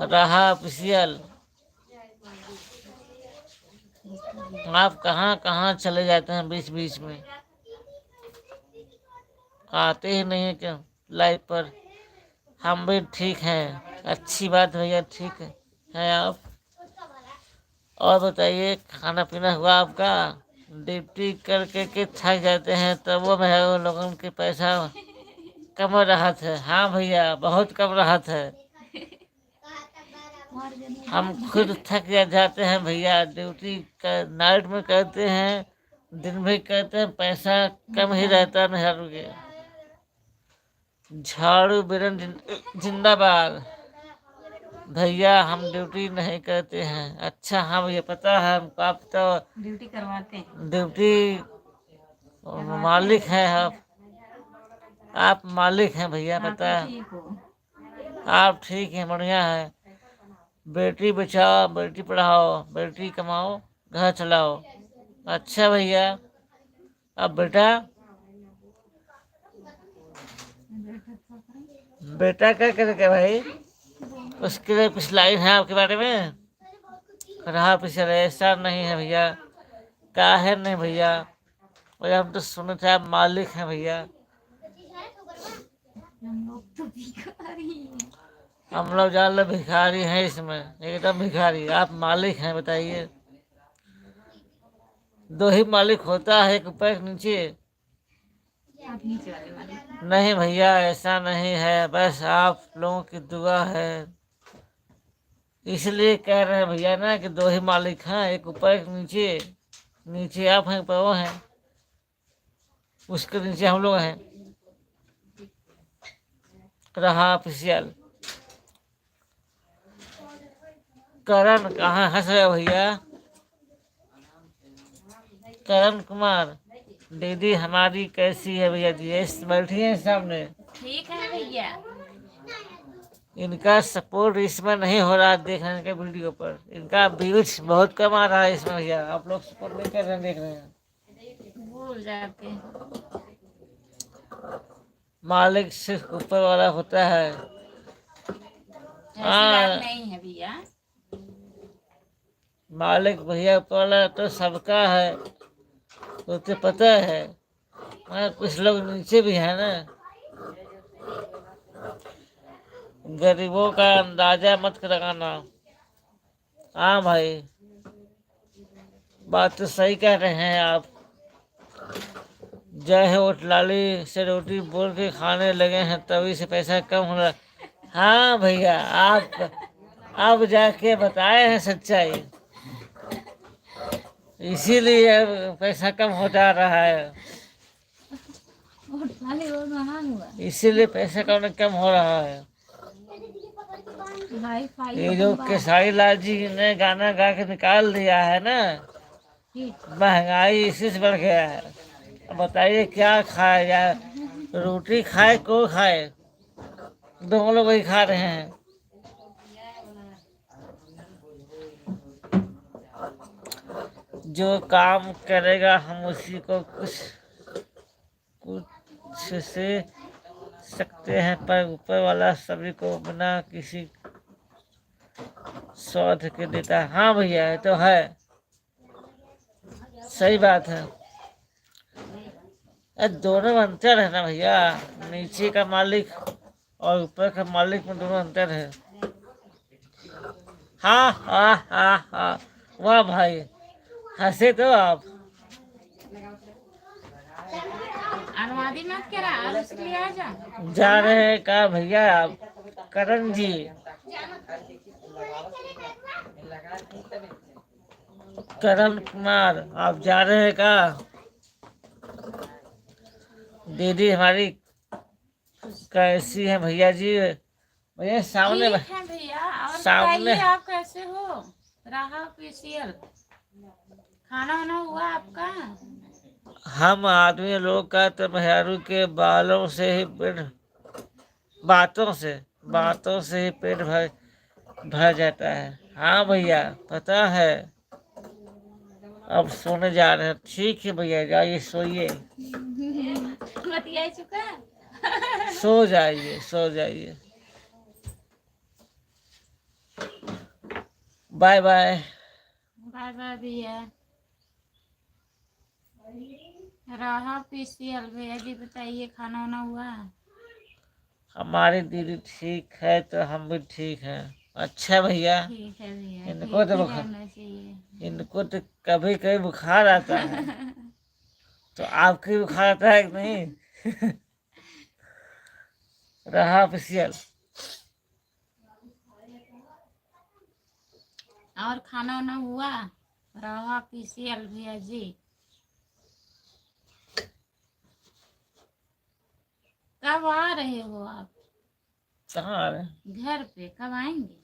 Speaker 1: रहा ऑफिशियल। आप कहाँ कहाँ चले जाते हैं बीच बीच में? आते ही नहीं है क्या लाइव पर? हम भी ठीक हैं। अच्छी बात भैया, ठीक है आप। और बताइए, खाना पीना हुआ आपका? ड्यूटी करके के थक जाते हैं तब वो है वो लोगों के पैसा कम राहत है। हाँ भैया, बहुत कम राहत है। हम खुद थक जाते हैं भैया। ड्यूटी नाइट में करते हैं, दिन में करते हैं, पैसा कम ही रहता है मेहर के। झाड़ू बिरन जिंदाबाद। भैया हम ड्यूटी नहीं करते हैं। अच्छा हाँ भैया, पता है हमको। आप तो
Speaker 3: ड्यूटी करवाते हैं।
Speaker 1: ड्यूटी मालिक हैं आप मालिक हैं भैया, पता है।
Speaker 3: ठीक हो
Speaker 1: आप ठीक हैं, बढ़िया है। बेटी बचाओ, बेटी पढ़ाओ, बेटी कमाओ, घर चलाओ। अच्छा भैया। अब बेटा, बेटा क्या करेगा भाई? उसके लिए कुछ लाइन है आपके बारे में? रहा पीछे ऐसा नहीं है भैया। काहे नहीं भैया? भैया हम तो सुने थे आप मालिक हैं भैया।
Speaker 3: हम लोग तो भिखारी हैं।
Speaker 1: हम लोग जान लो भिखारी हैं इसमें, एकदम भिखारी। आप मालिक हैं, बताइए। दो ही मालिक होता है, एक ऊपर एक नीचे।
Speaker 3: आप नीचे वाले वाले।
Speaker 1: नहीं भैया, ऐसा नहीं है। बस आप लोगों की दुआ है, इसलिए कह रहे हैं भैया ना कि दो ही मालिक हैं, एक ऊपर एक नीचे। नीचे आप हैं, ऊपर वो हैं, उसके नीचे हम लोग हैं। रहा ऑफिशियल। करण कहाँ हंस रहे हो भैया? करण कुमार, दीदी हमारी कैसी है भैया जी? बैठी है सामने।
Speaker 3: ठीक है भैया।
Speaker 1: इनका सपोर्ट इसमें नहीं हो रहा देखने के वीडियो पर। इनका व्यूज बहुत कम आ रहा है इसमें भैया। आप लोग सपोर्ट नहीं कर रहे हैं, देख रहे हैं।
Speaker 3: भूल जाते हैं।
Speaker 1: मालिक सिर्फ ऊपर वाला होता है।
Speaker 3: ऐसी बात नहीं है भैया।
Speaker 1: मालिक भैया ऊपर वाला तो सबका है। तो तुझे पता है मगर कुछ लोग नीचे भी है ना, गरीबों का अंदाजा मत लगाना। हाँ भाई, बात तो सही कह रहे हैं आप। जय है होटलाली से रोटी बोल के खाने लगे हैं, तभी से पैसा कम हो रहा। हाँ भैया, आप जाके बताए हैं सच्चाई, इसीलिए पैसा कम हो जा रहा है,
Speaker 3: होटल वो महंगा हुआ।
Speaker 1: इसीलिए पैसा कम हो रहा है।
Speaker 3: हाई फाई
Speaker 1: ये जो केसारी लाल जी ने गाना गा के निकाल दिया है ना, महंगाई इसी से बढ़ गया है। अब बताइए क्या खाए, या रोटी खाए को खाए, दोनों लोग वही खा रहे हैं। जो काम करेगा हम उसी को कुछ से सकते हैं, पर ऊपर वाला सभी को बिना किसी स्वार्थ के देता है। हाँ भैया, ये तो है, सही बात है। दोनों में अंतर है ना भैया, नीचे का मालिक और ऊपर का मालिक में दोनों अंतर है। हाँ हाँ हाँ हाँ, वाह भाई, हंसे तो आप।
Speaker 3: अनुवादी मत करा, उसके लिए आ जा।
Speaker 1: जा रहे हैं का भैया आप? करण जी, करण कुमार, आप जा रहे हैं का? दीदी हमारी कैसी है भैया जी? भैया सामने
Speaker 3: ठीक है भैया, और
Speaker 1: सामने
Speaker 3: बताइए आप कैसे हो? राहा फेशियल खाना वाना हुआ आपका?
Speaker 1: हम आदमी लोग का तो मेहरारू के बालों से ही पेट, बातों से ही पेट भर भर जाता है। हाँ भैया, पता है। अब सोने जा रहे हैं। ठीक है भैया, जाइए सोइए,
Speaker 3: बतिया चुका।
Speaker 1: सो जाइए, सो जाइए। Bye bye.
Speaker 3: बाय बाय भैया। राहा फेशियल भैया जी, बताइए खाना वाना हुआ?
Speaker 1: हमारी दीदी ठीक है तो हम भी ठीक हैं। अच्छा भैया,
Speaker 3: ठीक है भैया,
Speaker 1: इनको तो
Speaker 3: ठीक ही
Speaker 1: बुखार,
Speaker 3: रहना चाहिए।
Speaker 1: इनको तो कभी कभी बुखार आता है, तो आपकी बुखार आता है कि नहीं? रहा ऑफिशियल।
Speaker 3: और खाना वाना हुआ? राहा फेशियल भैया जी, कब आ रहे हो आप?
Speaker 1: कहाँ आ रहे हैं?
Speaker 3: घर पे कब आएंगे?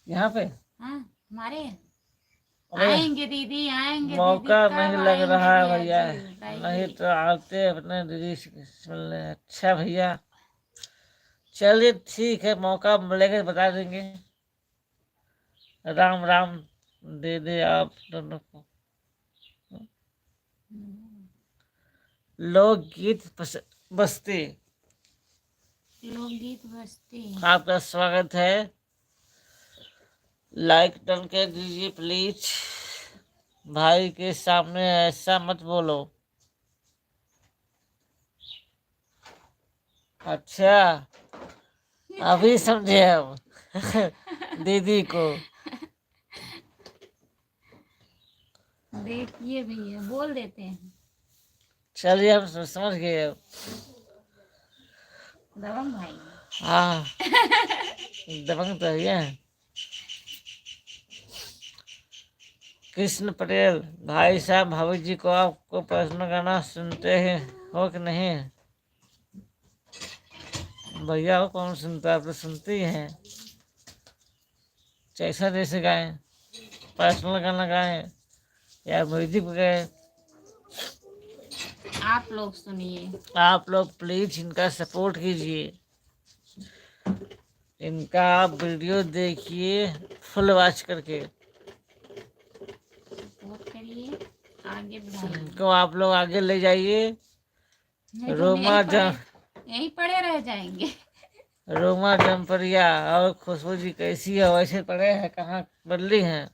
Speaker 1: यहाँ पे
Speaker 3: हाँ, हमारे यहाँ
Speaker 1: अबे,
Speaker 3: आएंगे दीदी, आएंगे दीदी,
Speaker 1: मौका
Speaker 3: कब
Speaker 1: नहीं लग
Speaker 3: आएंगे
Speaker 1: रहा है
Speaker 3: भैया
Speaker 1: भैया,
Speaker 3: जी, बताइए।
Speaker 1: नहीं तो आते अपने दीदी से मिलने। अच्छा भैया, चलिए ठीक है, मौका मिलेगा तो बता देंगे। राम राम दे दे आप दोनों को। लोकगीत बस्ती,
Speaker 3: लोकगीत बजते।
Speaker 1: आपका स्वागत है। लाइक डन कर दीजिए प्लीज। भाई के सामने ऐसा मत बोलो। अच्छा, अभी समझे हम दीदी को।
Speaker 3: देखिए भैया, बोल देते हैं।
Speaker 1: चलिए, हम समझ गए अब।
Speaker 3: दबंग भाई।
Speaker 1: हाँ, दबंग तो है। कृष्ण पटेल, भाई साहब भाभी जी को आपको पर्सनल गाना सुनते हैं हो कि नहीं? भैया हो कौन सुनता है? आप तो सुनते ही हैं। जैसा जैसे गाएं, पर्सनल गाना गाएं या म्यूजिक गाएं,
Speaker 3: आप लोग सुनिए।
Speaker 1: आप लोग प्लीज इनका सपोर्ट कीजिए। इनका आप वीडियो देखिए फुल वॉच करके।
Speaker 3: सपोर्ट करिए, आगे बढ़ाइए।
Speaker 1: इनको आप लोग आगे ले जाइए।
Speaker 3: नहीं तो
Speaker 1: रोमा
Speaker 3: यहीं पड़े रह जाएंगे।
Speaker 1: रोमा जम्परिया और खुशबू जी कैसी है? वैसे पड़े हैं, कहाँ बदली हैं?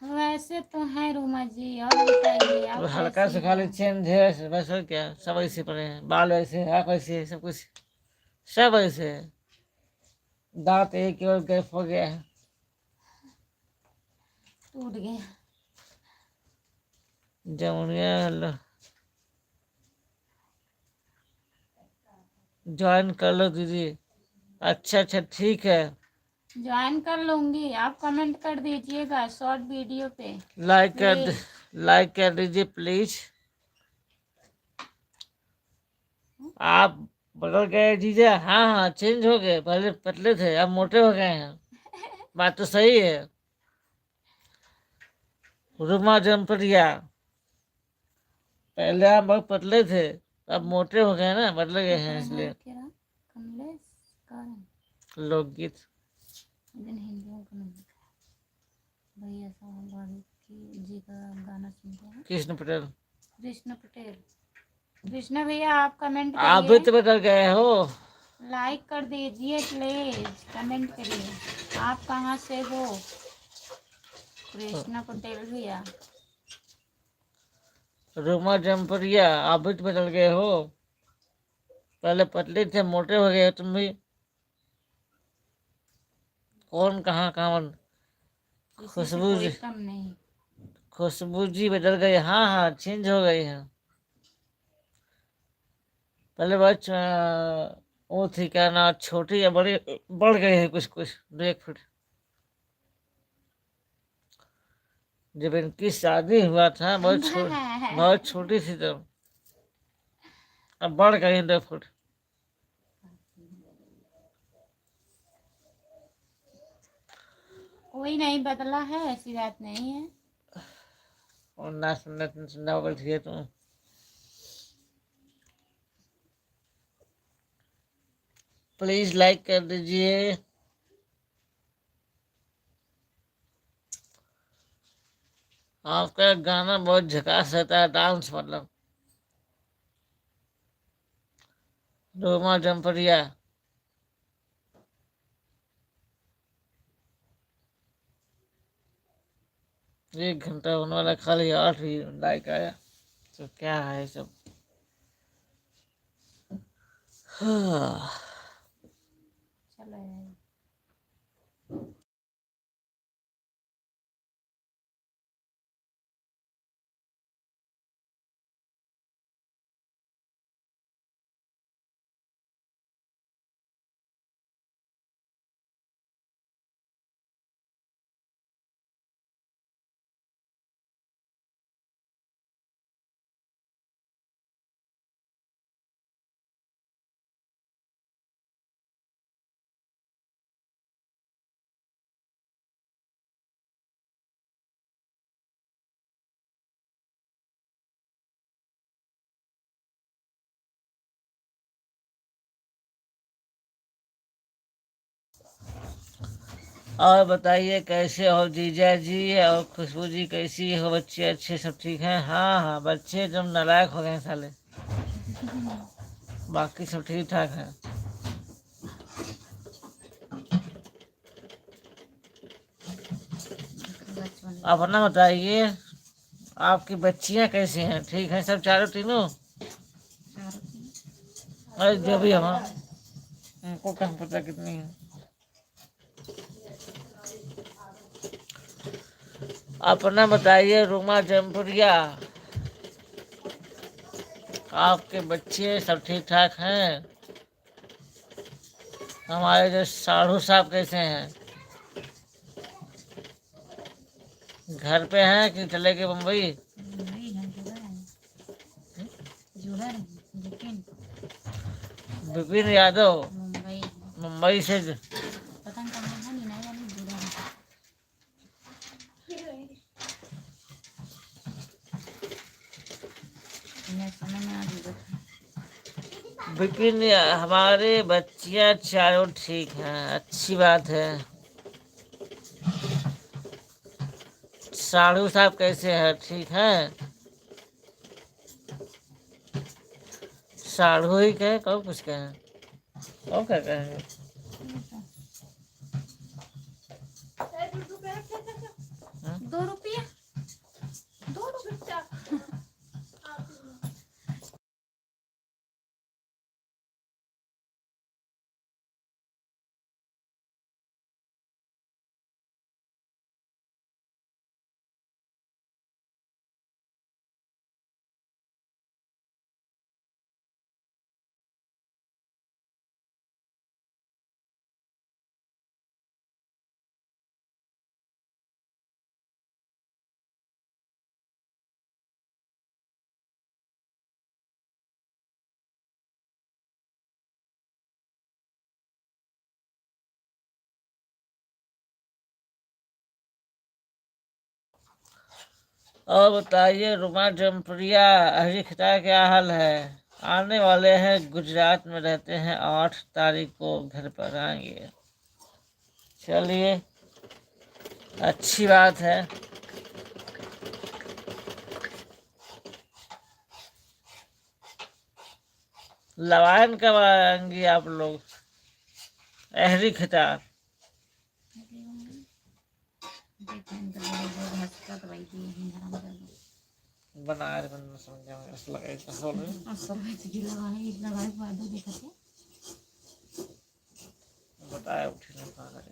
Speaker 3: वैसे तो है रोमा जी, और बताइए
Speaker 1: तो हल्का से खाली चेंज है बस, और क्या, सब ऐसे पड़े हैं, बाल ऐसे हैं, आँख ऐसे है, सब कुछ सब ऐसे है। दांत एक और गैप हो गया है।
Speaker 3: टूट गया।
Speaker 1: जमुनिया ज्वाइन कर लो दीदी। अच्छा अच्छा ठीक है,
Speaker 3: ज्वाइन कर लूंगी, आप कमेंट कर दीजिएगा शॉर्ट वीडियो पे।
Speaker 1: लाइक लाइक कर दीजिए प्लीज। आप बदल गए जीजा, हाँ हाँ चेंज हो गए, पहले पतले थे अब मोटे हो गए हैं, बात तो सही है। रुमा जमपरिया, पहले आप बहुत पतले थे, अब मोटे हो गए ना, बदल गए हैं इसलिए।
Speaker 3: कमलेश कारण
Speaker 1: लोकगीत
Speaker 3: हिंदियों का नहीं लिखा है। भैया साहब बाबू की जी का गाना सुनते हैं।
Speaker 1: कृष्ण पटेल।
Speaker 3: कृष्ण पटेल। कृष्ण भैया आप कमेंट
Speaker 1: आप भी
Speaker 3: करिए,
Speaker 1: तो बदल गए हो।
Speaker 3: लाइक कर दीजिए प्लीज, कमेंट करिए आप कहाँ से हो। कृष्ण पटेल भैया।
Speaker 1: रुमा जमपरिया, आप भी तो बदल गए हो, पहले पतले थे मोटे हो गए तुम भी। कौन कहाँ कहाँ
Speaker 3: किसी से
Speaker 1: खुशबू
Speaker 3: कोई
Speaker 1: जी,
Speaker 3: कम नहीं।
Speaker 1: खुशबू जी बदल गई, हाँ हाँ चेंज हो गई है। पहले बहुत वो थी क्या ना, छोटी या बड़ी, बढ़ गई है कुछ कुछ 2 1 फुट। जब इनकी शादी हुआ था बहुत छोटी थी तब, अब बढ़ गई 2 फुट।
Speaker 3: कोई नहीं बदला है, ऐसी बात नहीं है।
Speaker 1: और ना सुनना सुनना बैठ गए तुम। प्लीज लाइक कर दीजिए। आपका गाना बहुत झकास रहता है, डांस मतलब। रोमा जमपरिया, 1 घंटा होने वाला, खाली 8 ही लाइक आया, तो क्या है सब। हाँ।
Speaker 3: चलो यार।
Speaker 1: और बताइए कैसे हो जीजा जी, और खुशबू जी कैसी हो, बच्चे अच्छे सब ठीक हैं? हाँ हाँ बच्चे एकदम नालायक हो गए हैं साले, बाकी सब ठीक ठाक हैं।
Speaker 3: बचपन
Speaker 1: अपना बताइए, आपकी बच्चियां कैसी हैं? ठीक हैं सब चारों तीनों? अरे जो भी हम, उनको क्या पता कितनी है। अपना बताइए रुमा जमपुरिया, आपके बच्चे सब ठीक ठाक हैं? हमारे जो साढ़ू साहब कैसे हैं? घर पे हैं कि चले गए मुंबई?
Speaker 3: नहीं है, जुड़ा है लेकिन
Speaker 1: विपिन यादव
Speaker 3: मुंबई
Speaker 1: मुंबई से
Speaker 3: पतंग का है नहीं ना, यानी जुड़ा है। मैं समझ में आ जुड़ा था।
Speaker 1: विपिन, हमारे बच्चियां चारों ठीक हैं, अच्छी बात है। साढ़ू साहब कैसे हैं? ठीक हैं? साढ़ू ही कहे, कौन कुछ कहे, कौन क्या कहेंगे। हाँ?
Speaker 3: 2 रुपया 2 रुपया
Speaker 1: और बताइए रुमा जमप्रिया हरी खिता क्या हाल है? आने वाले हैं, गुजरात में रहते हैं, 8 तारीख को घर पर आएंगे। चलिए, अच्छी बात है। लवान कब आएंगी आप लोग? अहरी खिताब बनाए बनना समझा मैं ऐसा लगा ऐसा बोल रहे बताया उठी ना पा रहे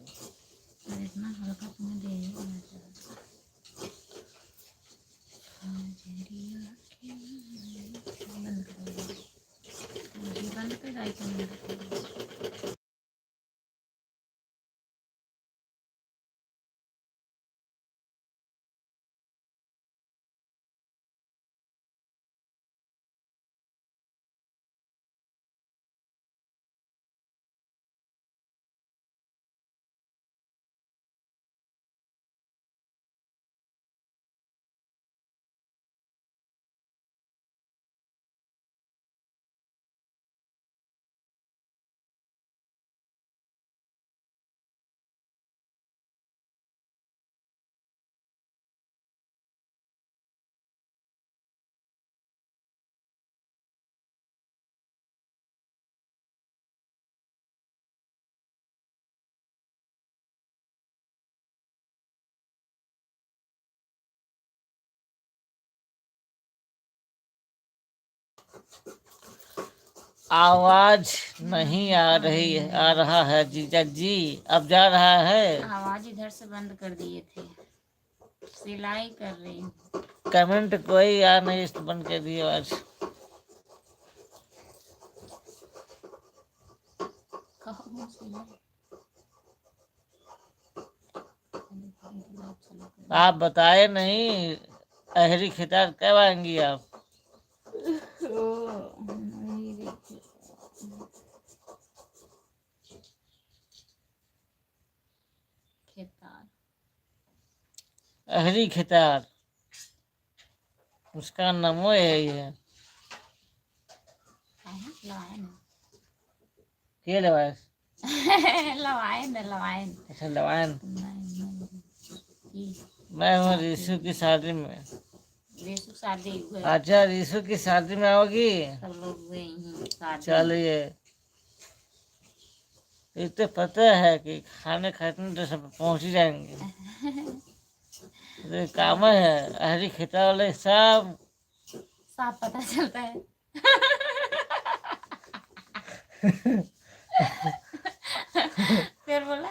Speaker 3: इतना हल्का तुम्हें दे ही होना चाहिए। बंद कर आइकन
Speaker 1: आवाज नहीं आ रही है, आ रहा है जीजा जी, अब जा रहा है।
Speaker 3: आवाज इधर से बंद कर दिए थे, सिलाई कर रही हूँ।
Speaker 1: कमेंट कोई आ नहीं, इस बंद कर दिए आवाज। आप बताए नहीं अहरी खिताब कब आएंगी आप? अहरी खिताब उसका नामो यही है। के लवायन
Speaker 3: लवायन
Speaker 1: अच्छा लवायन। मैं हूँ रीशु की शादी में।
Speaker 3: रीशु शादी हुई।
Speaker 1: अच्छा रीशु की शादी में आओगी?
Speaker 3: सब लोग गए हैं शादी।
Speaker 1: चलिए, इतना पता है कि खाने खाते तो सब पहुंच ही जाएंगे। तो काम है अहरी खिता वाले सब
Speaker 3: साफ पता चलता है। फिर बोला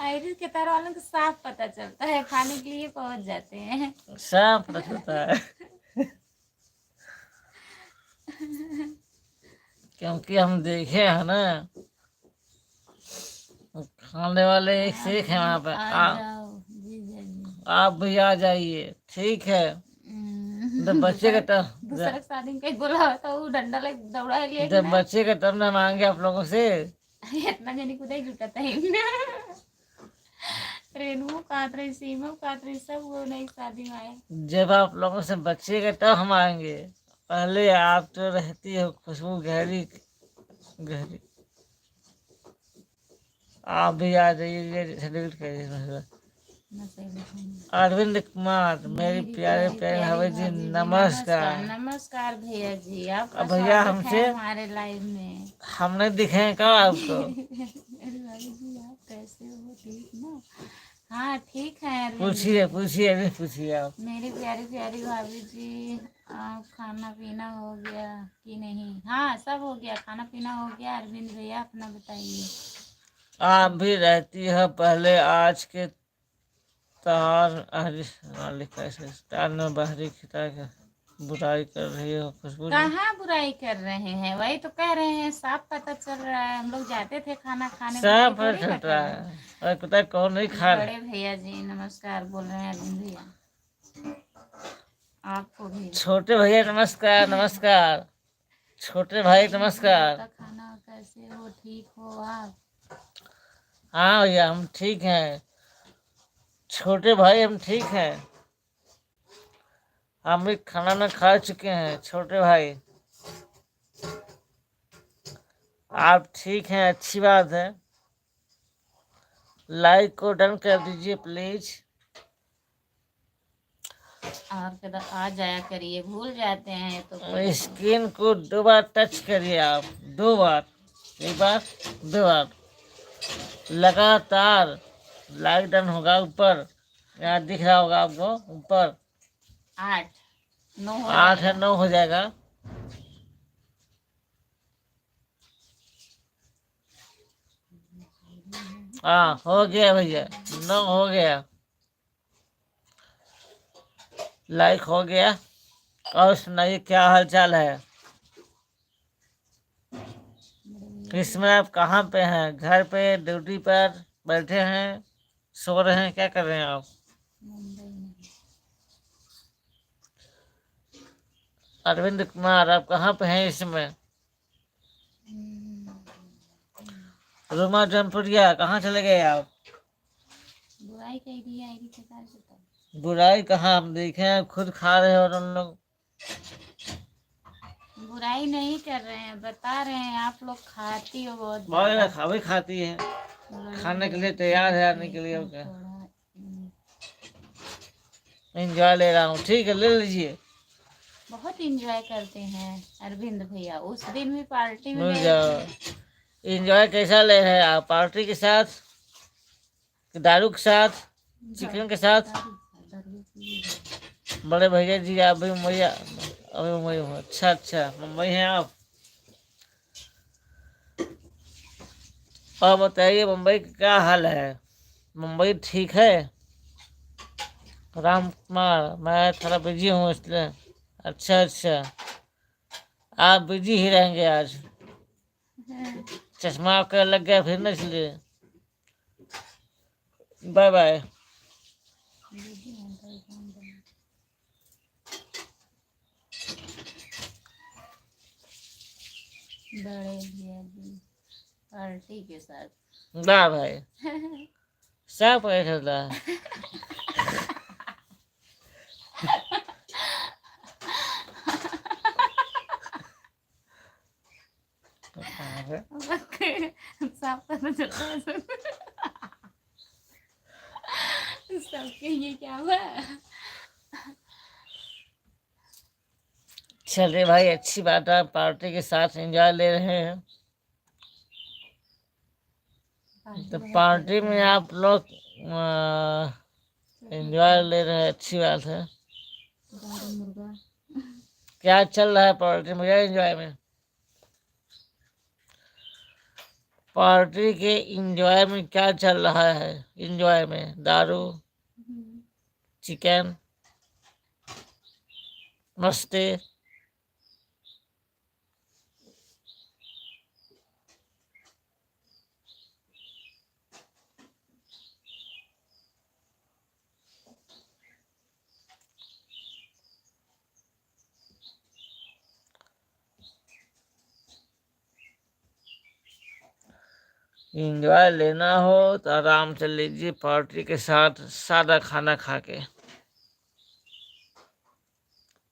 Speaker 3: आयरिस के तार वालों को साफ पता चलता है, खाने के लिए पहुंच जाते हैं।
Speaker 1: साफ पता चलता है। क्योंकि हम देखे हैं ना, खाने वाले एक से एक है वहाँ पे। आप भी आ जाइए, ठीक है। जब बच्चे का तब
Speaker 3: दूसरे की शादी में कहीं बोला होता वो डंडा ले दौड़ा लिया
Speaker 1: जब बच्चे का तब ना मांगे आप लोगों से।
Speaker 3: इतना जनी कुदाई जुटाता है। रेनू काट रही, सीमा काट रही, सब वो नई शादी में आए।
Speaker 1: जब आप लोगों से बच्चे का तब हम आएंगे। पहले आप तो रहती हो खुशबू गहरी गहरी। आप भी आ जाइए। अरविंद कुमार मेरी प्यारे प्यारे भाभी जी नमस्कार।
Speaker 3: नमस्कार भैया जी, आप
Speaker 1: भैया हमसे
Speaker 3: हमारे लाइव में
Speaker 1: हम नहीं दिखे हैं क्या आपको?
Speaker 3: अरे भाभी जी आप कैसे हो? ठीक ना? हाँ ठीक है।
Speaker 1: पूछिए पूछिए नहीं पूछिए आप।
Speaker 3: मेरी प्यारी प्यारी भाभी जी, खाना पीना हो गया कि नहीं? हाँ सब हो गया, खाना पीना हो गया। अरविंद भैया अपना बताइए।
Speaker 1: आप भी रहती है पहले आज के तार में बाहरी खिता का बुराई कर रही हो खुशबू।
Speaker 3: कहाँ बुराई कर रहे हैं, वही तो कह रहे हैं, साफ पता चल रहा है। हम लोग जाते थे खाना खाने,
Speaker 1: साफ पता चलता है और पता कौन नहीं खा रहे।
Speaker 3: बड़े भैया जी नमस्कार बोल रहे हैं अरविंद भैया, आपको भी।
Speaker 1: छोटे भैया नमस्कार नमस्कार। छोटे भाई नमस्कार।
Speaker 3: खाना कैसे हो, ठीक हो आप?
Speaker 1: हाँ भैया हम ठीक हैं। छोटे भाई हम ठीक हैं, हम भी खाना ना खा चुके हैं। छोटे भाई आप ठीक हैं, अच्छी बात है। लाइक को डन कर दीजिए प्लीज।
Speaker 3: और कदा आ जाया करिए, भूल जाते हैं तो
Speaker 1: स्क्रीन को 2 बार टच करिए आप, 2 बार, एक बार 2 बार लगातार। लाइक डन होगा ऊपर, यहाँ दिख रहा होगा आपको ऊपर
Speaker 3: 8 9 हो
Speaker 1: 8
Speaker 3: जाएगा।
Speaker 1: है 9 हो जाएगा। हाँ हो गया भैया, 9 हो गया, लाइक हो गया। और सुनाइए क्या हाल चाल है। इसमें आप कहाँ पे हैं? घर पे, ड्यूटी पर बैठे हैं, सो रहे हैं, क्या कर रहे हैं आप?
Speaker 3: मुंबई में।
Speaker 1: अरविंद कुमार आप कहाँ पे हैं इसमें? रुमा जौनपुरिया कहाँ चले गए आप?
Speaker 3: बुराई कह दिया आई के साथ तो
Speaker 1: बुराई कहाँ, हम देखे हैं खुद खा रहे हो और उन लोग।
Speaker 3: बुराई नहीं कर रहे हैं, बता रहे हैं आप लोग खाती हो बहुत
Speaker 1: बहुत
Speaker 3: ज्यादा।
Speaker 1: खावी खाती है,
Speaker 3: बड़े
Speaker 1: खाने के
Speaker 3: बड़े
Speaker 1: लिए तैयार है आने के लिए।
Speaker 3: पेट
Speaker 1: ओके,
Speaker 3: में थोड़ा,
Speaker 1: एंजॉय ले रहा हूँ, ठीक है ले लीजिए,
Speaker 3: बहुत इंजॉय करते हैं अरविंद भैया। उस दिन भी पार्टी में
Speaker 1: मिल
Speaker 3: गए
Speaker 1: जाओ।
Speaker 3: थे।
Speaker 1: एंजॉय कैसा ले रहे हैं आप? पार्टी के साथ कि दारू के साथ, चिकन के साथ?
Speaker 3: दारू पी।
Speaker 1: बड़े भैया जी आप भी मुंबई, अभी मुंबई हो? अच्छा अच्छा, मुंबई हैं आप। और बताइए मुंबई का क्या हाल है? मुंबई ठीक है? राम कुमार मैं थोड़ा बिजी हूँ इसलिए। अच्छा अच्छा, आप बिजी ही रहेंगे आज, चश्मा आपका लग गया फिर ना इसलिए। Bye bye.
Speaker 3: बड़े भैया जी पार्टी के साथ।
Speaker 1: बाय भाई, सब पता चलता है।
Speaker 3: साफ पता चलता है सबके ये क्या हुआ।
Speaker 1: चलिए भाई अच्छी बात है, पार्टी के साथ एंजॉय ले रहे हैं। तो पार्टी में आप लोग एंजॉय ले रहे हैं, अच्छी बात है।
Speaker 3: मुर्गा
Speaker 1: क्या चल रहा है पार्टी में, एंजॉय में? पार्टी के एंजॉय में क्या चल रहा है? एंजॉय में दारू, चिकन, मस्ती। एंजॉय लेना हो तो आराम से लीजिए, पार्टी के साथ सादा खाना खा के।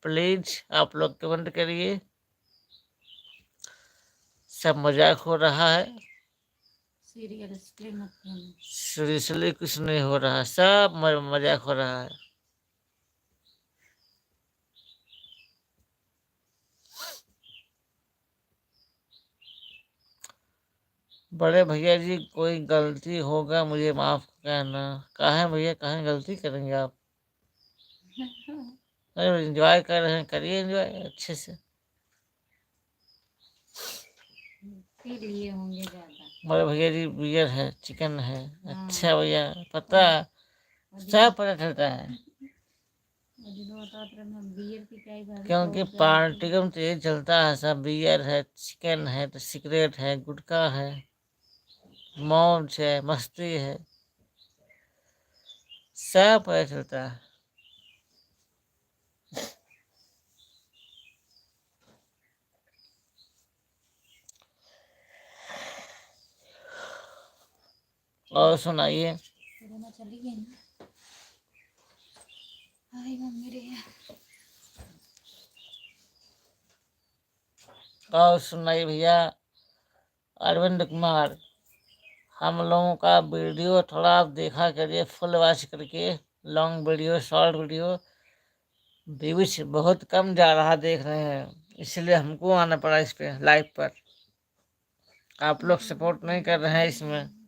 Speaker 1: प्लीज आप लोग कमेंट करिए। सब मजाक हो रहा है,
Speaker 3: सीरियसली मत लेना।
Speaker 1: सीरियसली कुछ नहीं हो रहा, सब मजाक हो रहा है। बड़े भैया जी कोई गलती होगा मुझे माफ करना। काहे भैया, काहे गलती करेंगे आप? अरे एंजॉय कर रहे हैं, करिए एंजॉय अच्छे से।
Speaker 3: फिर लिए होंगे ज्यादा।
Speaker 1: बड़े भैया जी बियर है, चिकन है।
Speaker 3: हाँ।
Speaker 1: अच्छा भैया, पता सब पता चलता है,
Speaker 3: बियर की क्या ही बात है,
Speaker 1: क्योंकि
Speaker 3: बहुत
Speaker 1: पार्टी में तो ये चलता है सब, बियर है, चिकन है, तो सिगरेट है, गुटखा है, मौज है, मस्ती है, सब पता चलता है। और सुनाइए।
Speaker 3: कोरोना चली गई ना। भाई मम्मी रे
Speaker 1: और सुनाई भैया अरविंद कुमार, हम लोगों का वीडियो थोड़ा आप देखा करिए, फुल वॉच करके, long video short video views बहुत कम जा रहा देख रहे हैं, इसलिए हमको आना पड़ा इस पे लाइव पर। आप लोग सपोर्ट नहीं कर रहे हैं इसमें,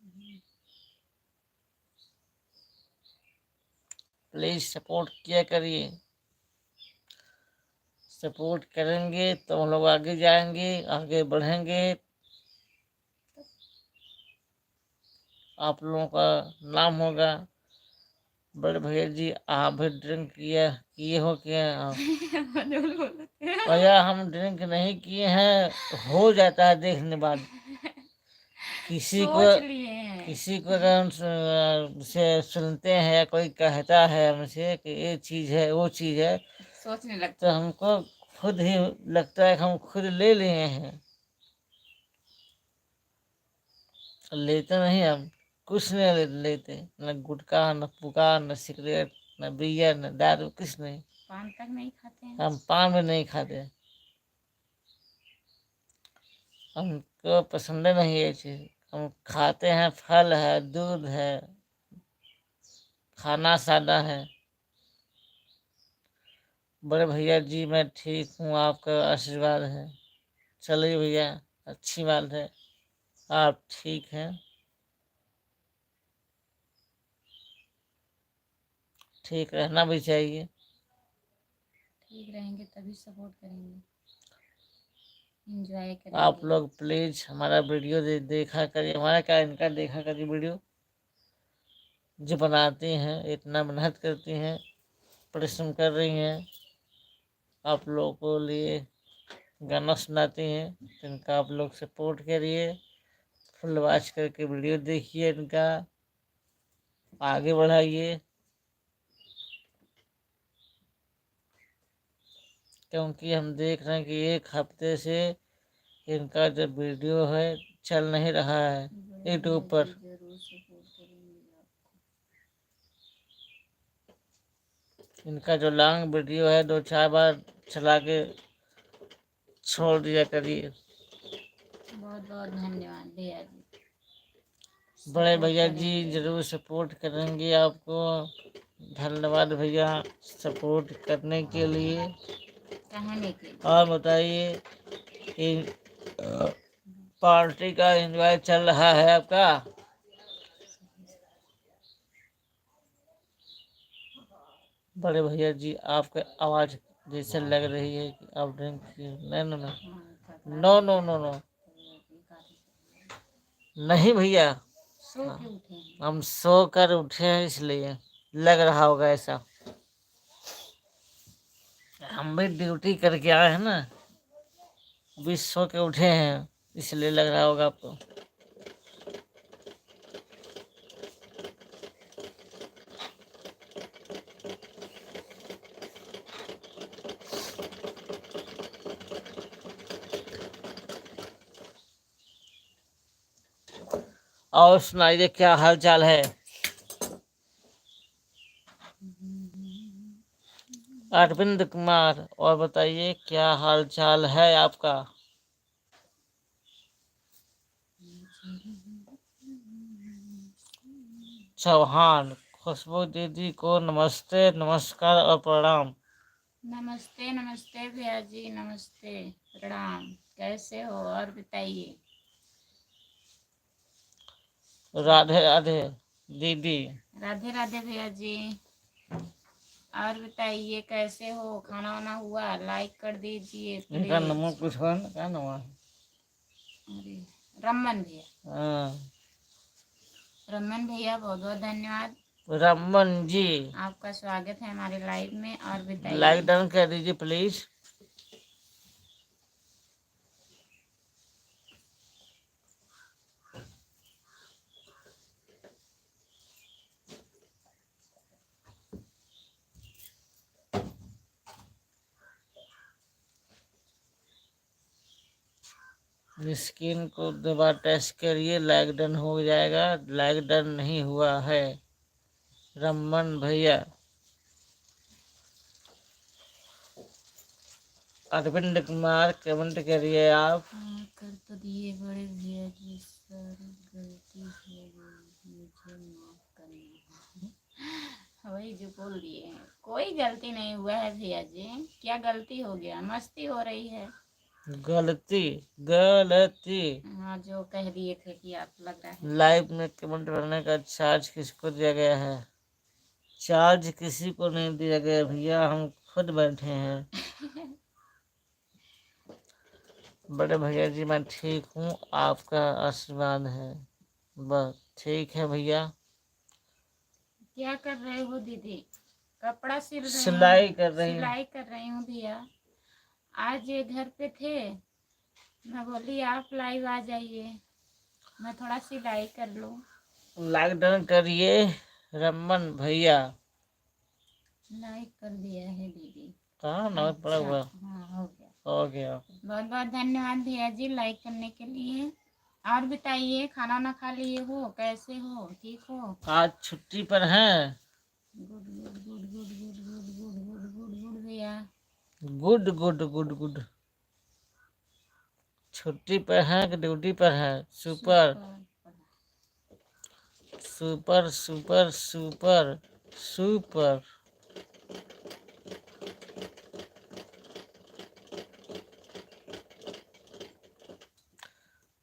Speaker 1: प्लीज सपोर्ट किया करिए। सपोर्ट करेंगे तो हम लोग आगे जाएंगे, आगे बढ़ेंगे, आप लोगों का नाम होगा। बड़े भैया जी आप भी ड्रिंक किए हो क्या आप? भैया हम ड्रिंक नहीं किए हैं, हो जाता है देखने बाद। किसी को
Speaker 3: सोच लिए हैं।
Speaker 1: किसी को अगर हम से सुनते हैं या कोई कहता है हमसे कि ये चीज़ है वो चीज़ है,
Speaker 3: सोचने
Speaker 1: तो
Speaker 3: लगता
Speaker 1: हमको खुद ही लगता है कि हम खुद ले लिए हैं। लेते नहीं हम, कुछ नहीं लेते, न गुटखा न पुका न सिगरेट न बियर न दारू, कुछ नहीं।
Speaker 3: पान तक नहीं खाते हैं।
Speaker 1: हम पान भी नहीं खाते, हमको पसंद नहीं ये चीज़। हम खाते हैं फल है, दूध है, खाना सादा है। बड़े भैया जी मैं ठीक हूँ, आपका आशीर्वाद है। चलिए भैया अच्छी बात है, आप ठीक हैं, ठीक रहना भी चाहिए।
Speaker 3: ठीक रहेंगे तभी सपोर्ट करेंगे, एंजॉय करेंगे।
Speaker 1: आप लोग प्लीज हमारा वीडियो देखा करिए, हमारा क्या इनका देखा करिए वीडियो जो बनाती हैं, इतना मेहनत करती हैं, परिश्रम कर रही हैं, आप लोगों को लिए गाना सुनाती हैं, तो इनका आप लोग सपोर्ट करिए, फुल वॉच करके वीडियो देखिए, इनका आगे बढ़ाइए, क्योंकि हम देख रहे हैं कि एक हफ्ते से इनका जो वीडियो है चल नहीं रहा है यूट्यूब पर।
Speaker 3: जरूर सपोर्ट करेंगे आपको।
Speaker 1: इनका जो लॉन्ग वीडियो है 2-4 बार चला के छोड़ दिया करिए।
Speaker 3: बहुत बहुत धन्यवाद भैया जी।
Speaker 1: बड़े
Speaker 3: सपोर्ट
Speaker 1: भैया जी
Speaker 3: करेंगे।
Speaker 1: जरूर सपोर्ट करेंगे आपको, धन्यवाद भैया सपोर्ट करने के लिए।
Speaker 3: कहने के लिए।
Speaker 1: और बताइए पार्टी का एंजॉय चल रहा है आपका? बड़े भैया जी आपका आवाज जैसे लग रही है कि आप ड्रिंक नहीं, no no no no no, नहीं भैया,
Speaker 3: सो के उठे हैं।
Speaker 1: हम सो कर उठे हैं इसलिए लग रहा होगा ऐसा। हम भी ड्यूटी करके आए हैं ना, अभी सो के उठे हैं इसलिए लग रहा होगा आपको। और सुनाइए क्या हाल चाल है? अरविंद कुमार, और बताइए क्या हाल चाल है आपका? चौहान, खुशबू दीदी को नमस्ते, नमस्कार और प्रणाम।
Speaker 3: नमस्ते नमस्ते भैया जी, नमस्ते प्रणाम, कैसे हो और बताइए।
Speaker 1: राधे राधे दीदी।
Speaker 3: राधे राधे भैया जी, और बताइए कैसे हो, खाना वाना हुआ? लाइक कर दीजिए
Speaker 1: इनका
Speaker 3: प्लीज।
Speaker 1: नंबर कुछ हो ना, क्या नाम है?
Speaker 3: अरे रमन भैया।
Speaker 1: हाँ,
Speaker 3: रमन भैया बहुत बहुत धन्यवाद,
Speaker 1: रमन जी
Speaker 3: आपका स्वागत है हमारे लाइव में। और बताइए।
Speaker 1: लाइक डाउन कर दीजिए प्लीज। स्क्रीन को दोबारा टच करिए, लाइक डन हो जाएगा। लाइक डन नहीं हुआ है रमन भैया। अरविंद कुमार कमेंट करिए आप।
Speaker 3: हाँ कर तो दिए बड़े भैया जी, सर गलती हो गई, मुझे माफ करना। वही जो बोल दिए हैं, कोई गलती नहीं हुआ है भैया जी, क्या गलती हो गया, मस्ती हो रही है।
Speaker 1: गलती गलती।
Speaker 3: हाँ जो कह दिए थे कि आप लग रहा है।
Speaker 1: लाइव में कमेंट करने का चार्ज किसको दिया गया है? चार्ज किसी को नहीं दिया गया भैया, हम खुद बैठे हैं। बड़े भैया जी मैं ठीक हूँ, आपका आशीर्वाद है बस। ठीक है भैया।
Speaker 3: क्या कर रहे हो दीदी? कपड़ा सिल रही हूँ,
Speaker 1: सिलाई कर रही हूँ।
Speaker 3: सिलाई कर रही हूँ भैया। आज ये घर पे थे, मैं बोली आप लाइव आ जाइए, मैं थोड़ा सिलाई कर लूँ।
Speaker 1: लॉकडाउन करिए रमन भैया।
Speaker 3: लाइक कर दिया है दीदी।
Speaker 1: कहाँ ना पड़ा हुआ?
Speaker 3: हाँ हो गया।
Speaker 1: हो गया।
Speaker 3: बहुत बहुत धन्यवाद भैया जी लाइक करने के लिए। और बताइए खाना वाना खा लिए हो, कैसे हो, ठीक हो?
Speaker 1: आज छुट्टी पर हैं।
Speaker 3: Good good good good good good good good good good भैया।
Speaker 1: Good good good good. छुट्टी पर हैं कि ड्यूटी पर हैं? Super super super super super.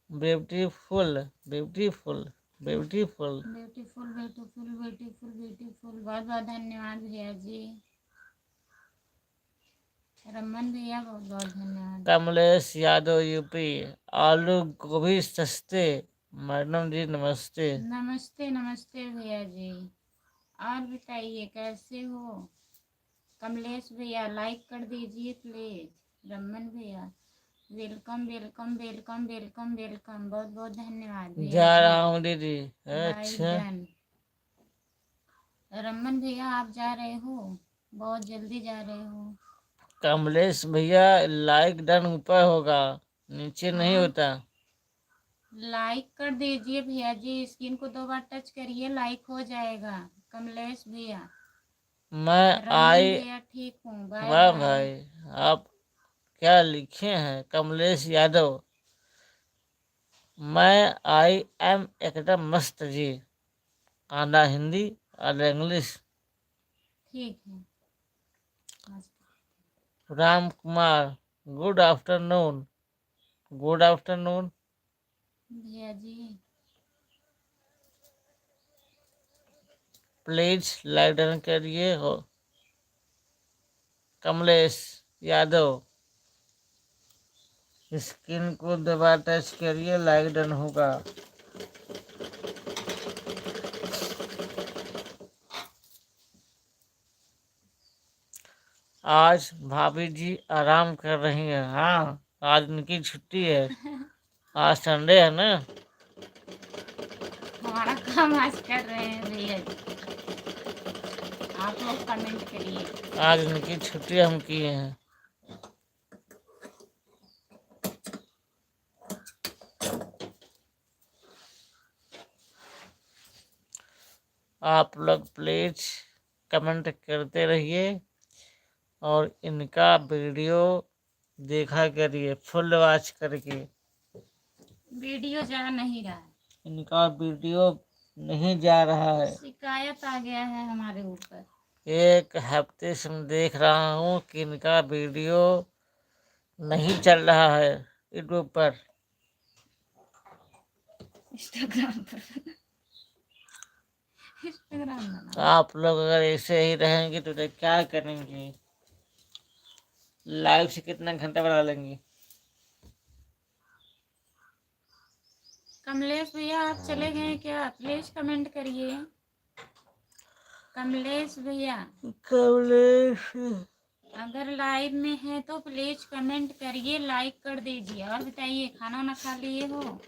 Speaker 1: Beautiful beautiful beautiful
Speaker 3: beautiful beautiful beautiful beautiful. बहुत बहुत धन्यवाद भैया जी। रमन भैया बहुत बहुत धन्यवाद।
Speaker 1: कमलेश यादव यूपी। आलू गोभी सस्ते। मैडम जी नमस्ते।
Speaker 3: नमस्ते नमस्ते भैया जी। और बताइए कैसे हो? कमलेश भैया लाइक कर दीजिए प्लीज। रमन भैया welcome welcome welcome welcome welcome. बहुत बहुत धन्यवाद भैया
Speaker 1: जा
Speaker 3: जी।
Speaker 1: रहा हूँ दीदी।
Speaker 3: लाइक
Speaker 1: अच्छा
Speaker 3: डन। रमन भैया आप जा रहे हो, बहुत जल्दी जा रहे हो।
Speaker 1: कमलेश भैया लाइक डन ऊपर होगा, नीचे नहीं
Speaker 3: हाँ
Speaker 1: होता।
Speaker 3: लाइक कर दीजिए भैया जी, स्क्रीन को 2 बार टच करिए, लाइक हो जाएगा। कमलेश भैया।
Speaker 1: मैं
Speaker 3: रमन
Speaker 1: आई।
Speaker 3: भैया ठीक हूँ, बाय
Speaker 1: वाह
Speaker 3: बाय।
Speaker 1: भाई, आप क्या लिखे हैं? कमलेश यादव। मैं आई एम एकदम मस्त जी। आधा हिंदी आधा इंग्लिश।
Speaker 3: ठीक है मस्त।
Speaker 1: Ram Kumar good afternoon. Good afternoon.
Speaker 3: भैया जी
Speaker 1: प्लीज लाइक डन करिए हो। कमलेश यादव स्क्रीन को दबा टच करिए, लाइक डन होगा। आज भाभी जी आराम कर रही हैं। हाँ आज उनकी छुट्टी है, आज संडे है ना।
Speaker 3: हमारा काम आज कर रहे हैं भैया जी, आप लोग कमेंट करिए।
Speaker 1: आज उनकी छुट्टी हम किए हैं। आप लोग प्लीज कमेंट करते रहिए और इनका वीडियो देखा करिए फुल वॉच करके।
Speaker 3: वीडियो जा नहीं रहा है,
Speaker 1: इनका वीडियो नहीं जा रहा है।
Speaker 3: शिकायत आ गया है हमारे ऊपर।
Speaker 1: 1 हफ्ते से मैं देख रहा हूँ कि इनका वीडियो नहीं चल रहा है यूट्यूब पर।
Speaker 3: इंस्टाग्राम पर इंस्टाग्राम में
Speaker 1: आप लोग अगर ऐसे ही रहेंगे तो क्या करेंगे? लाइव से कितना घंटा बना लेंगे?
Speaker 3: कमलेश भैया आप चले गए क्या? प्लीज कमेंट करिए। कमलेश भैया
Speaker 1: कमलेश
Speaker 3: अगर लाइव में है तो प्लीज कमेंट करिए, लाइक कर दीजिए। और बताइए खाना वाना खा लिए हो?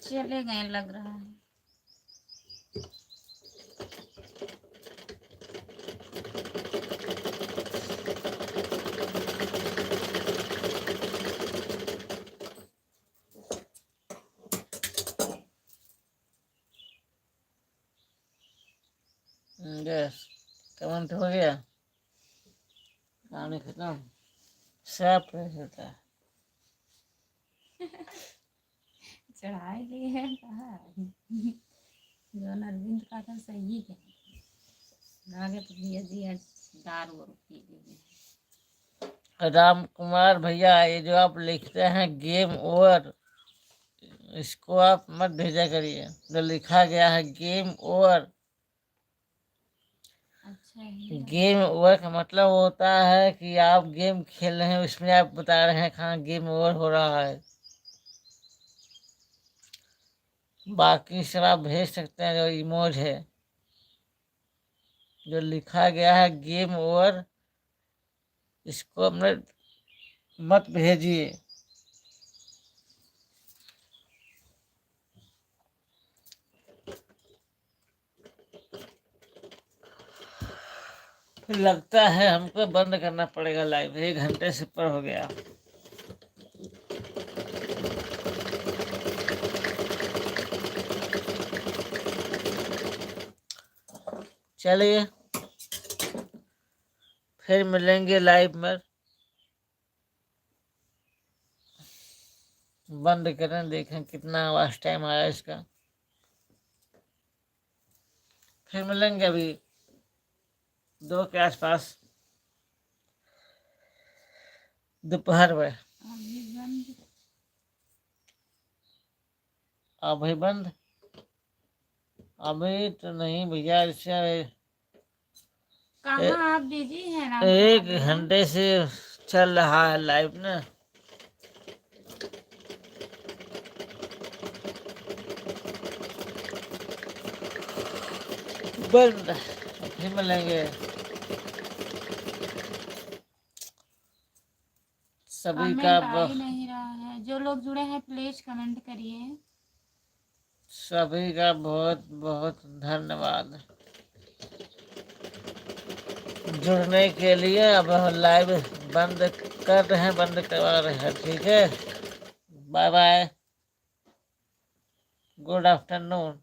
Speaker 3: चले गए लग रहा है।
Speaker 1: यस कमेंट हो गया। कहानी खत्म। सब फ्रेश होता है।
Speaker 3: चढ़ाए लिए है कहा जो अरविंद का था सही है। आगे तो भैया जी आज दारू और पी ली।
Speaker 1: राम कुमार भैया, ये जो आप लिखते हैं गेम ओवर, इसको आप मत भेजा करिए। जो लिखा गया है गेम ओवर,
Speaker 3: अच्छा है।
Speaker 1: गेम ओवर का मतलब होता है कि आप गेम खेल रहे हैं, उसमें आप बता रहे हैं कहाँ गेम ओवर हो रहा है। बाकी सब आप भेज सकते हैं जो इमोज है। जो लिखा गया है गेम ओवर, इसको अपने मत भेजिए। फिर लगता है हमको बंद करना पड़ेगा लाइव, 1 घंटे से ऊपर हो गया। चलिए फिर मिलेंगे लाइव में। बंद करें, देखें कितना वॉच टाइम आया इसका। फिर मिलेंगे अभी 2 के आसपास, दोपहर में।
Speaker 3: अभी बंद।
Speaker 1: अभी बंद? अभी तो नहीं भैया, इससे
Speaker 3: कहाँ आप बिजी हैं राम
Speaker 1: 1 घंटे से चल रहा है लाइव ना। बंद। फिर मिलेंगे। सभी
Speaker 3: कमेंट
Speaker 1: का
Speaker 3: आ ही नहीं रहा है। जो लोग जुड़े हैं प्लीज कमेंट करिए।
Speaker 1: सभी का बहुत बहुत धन्यवाद जुड़ने के लिए। अब हम लाइव बंद कर रहे हैं, बंद करवा रहे हैं। ठीक है, बाय बाय, गुड आफ्टरनून।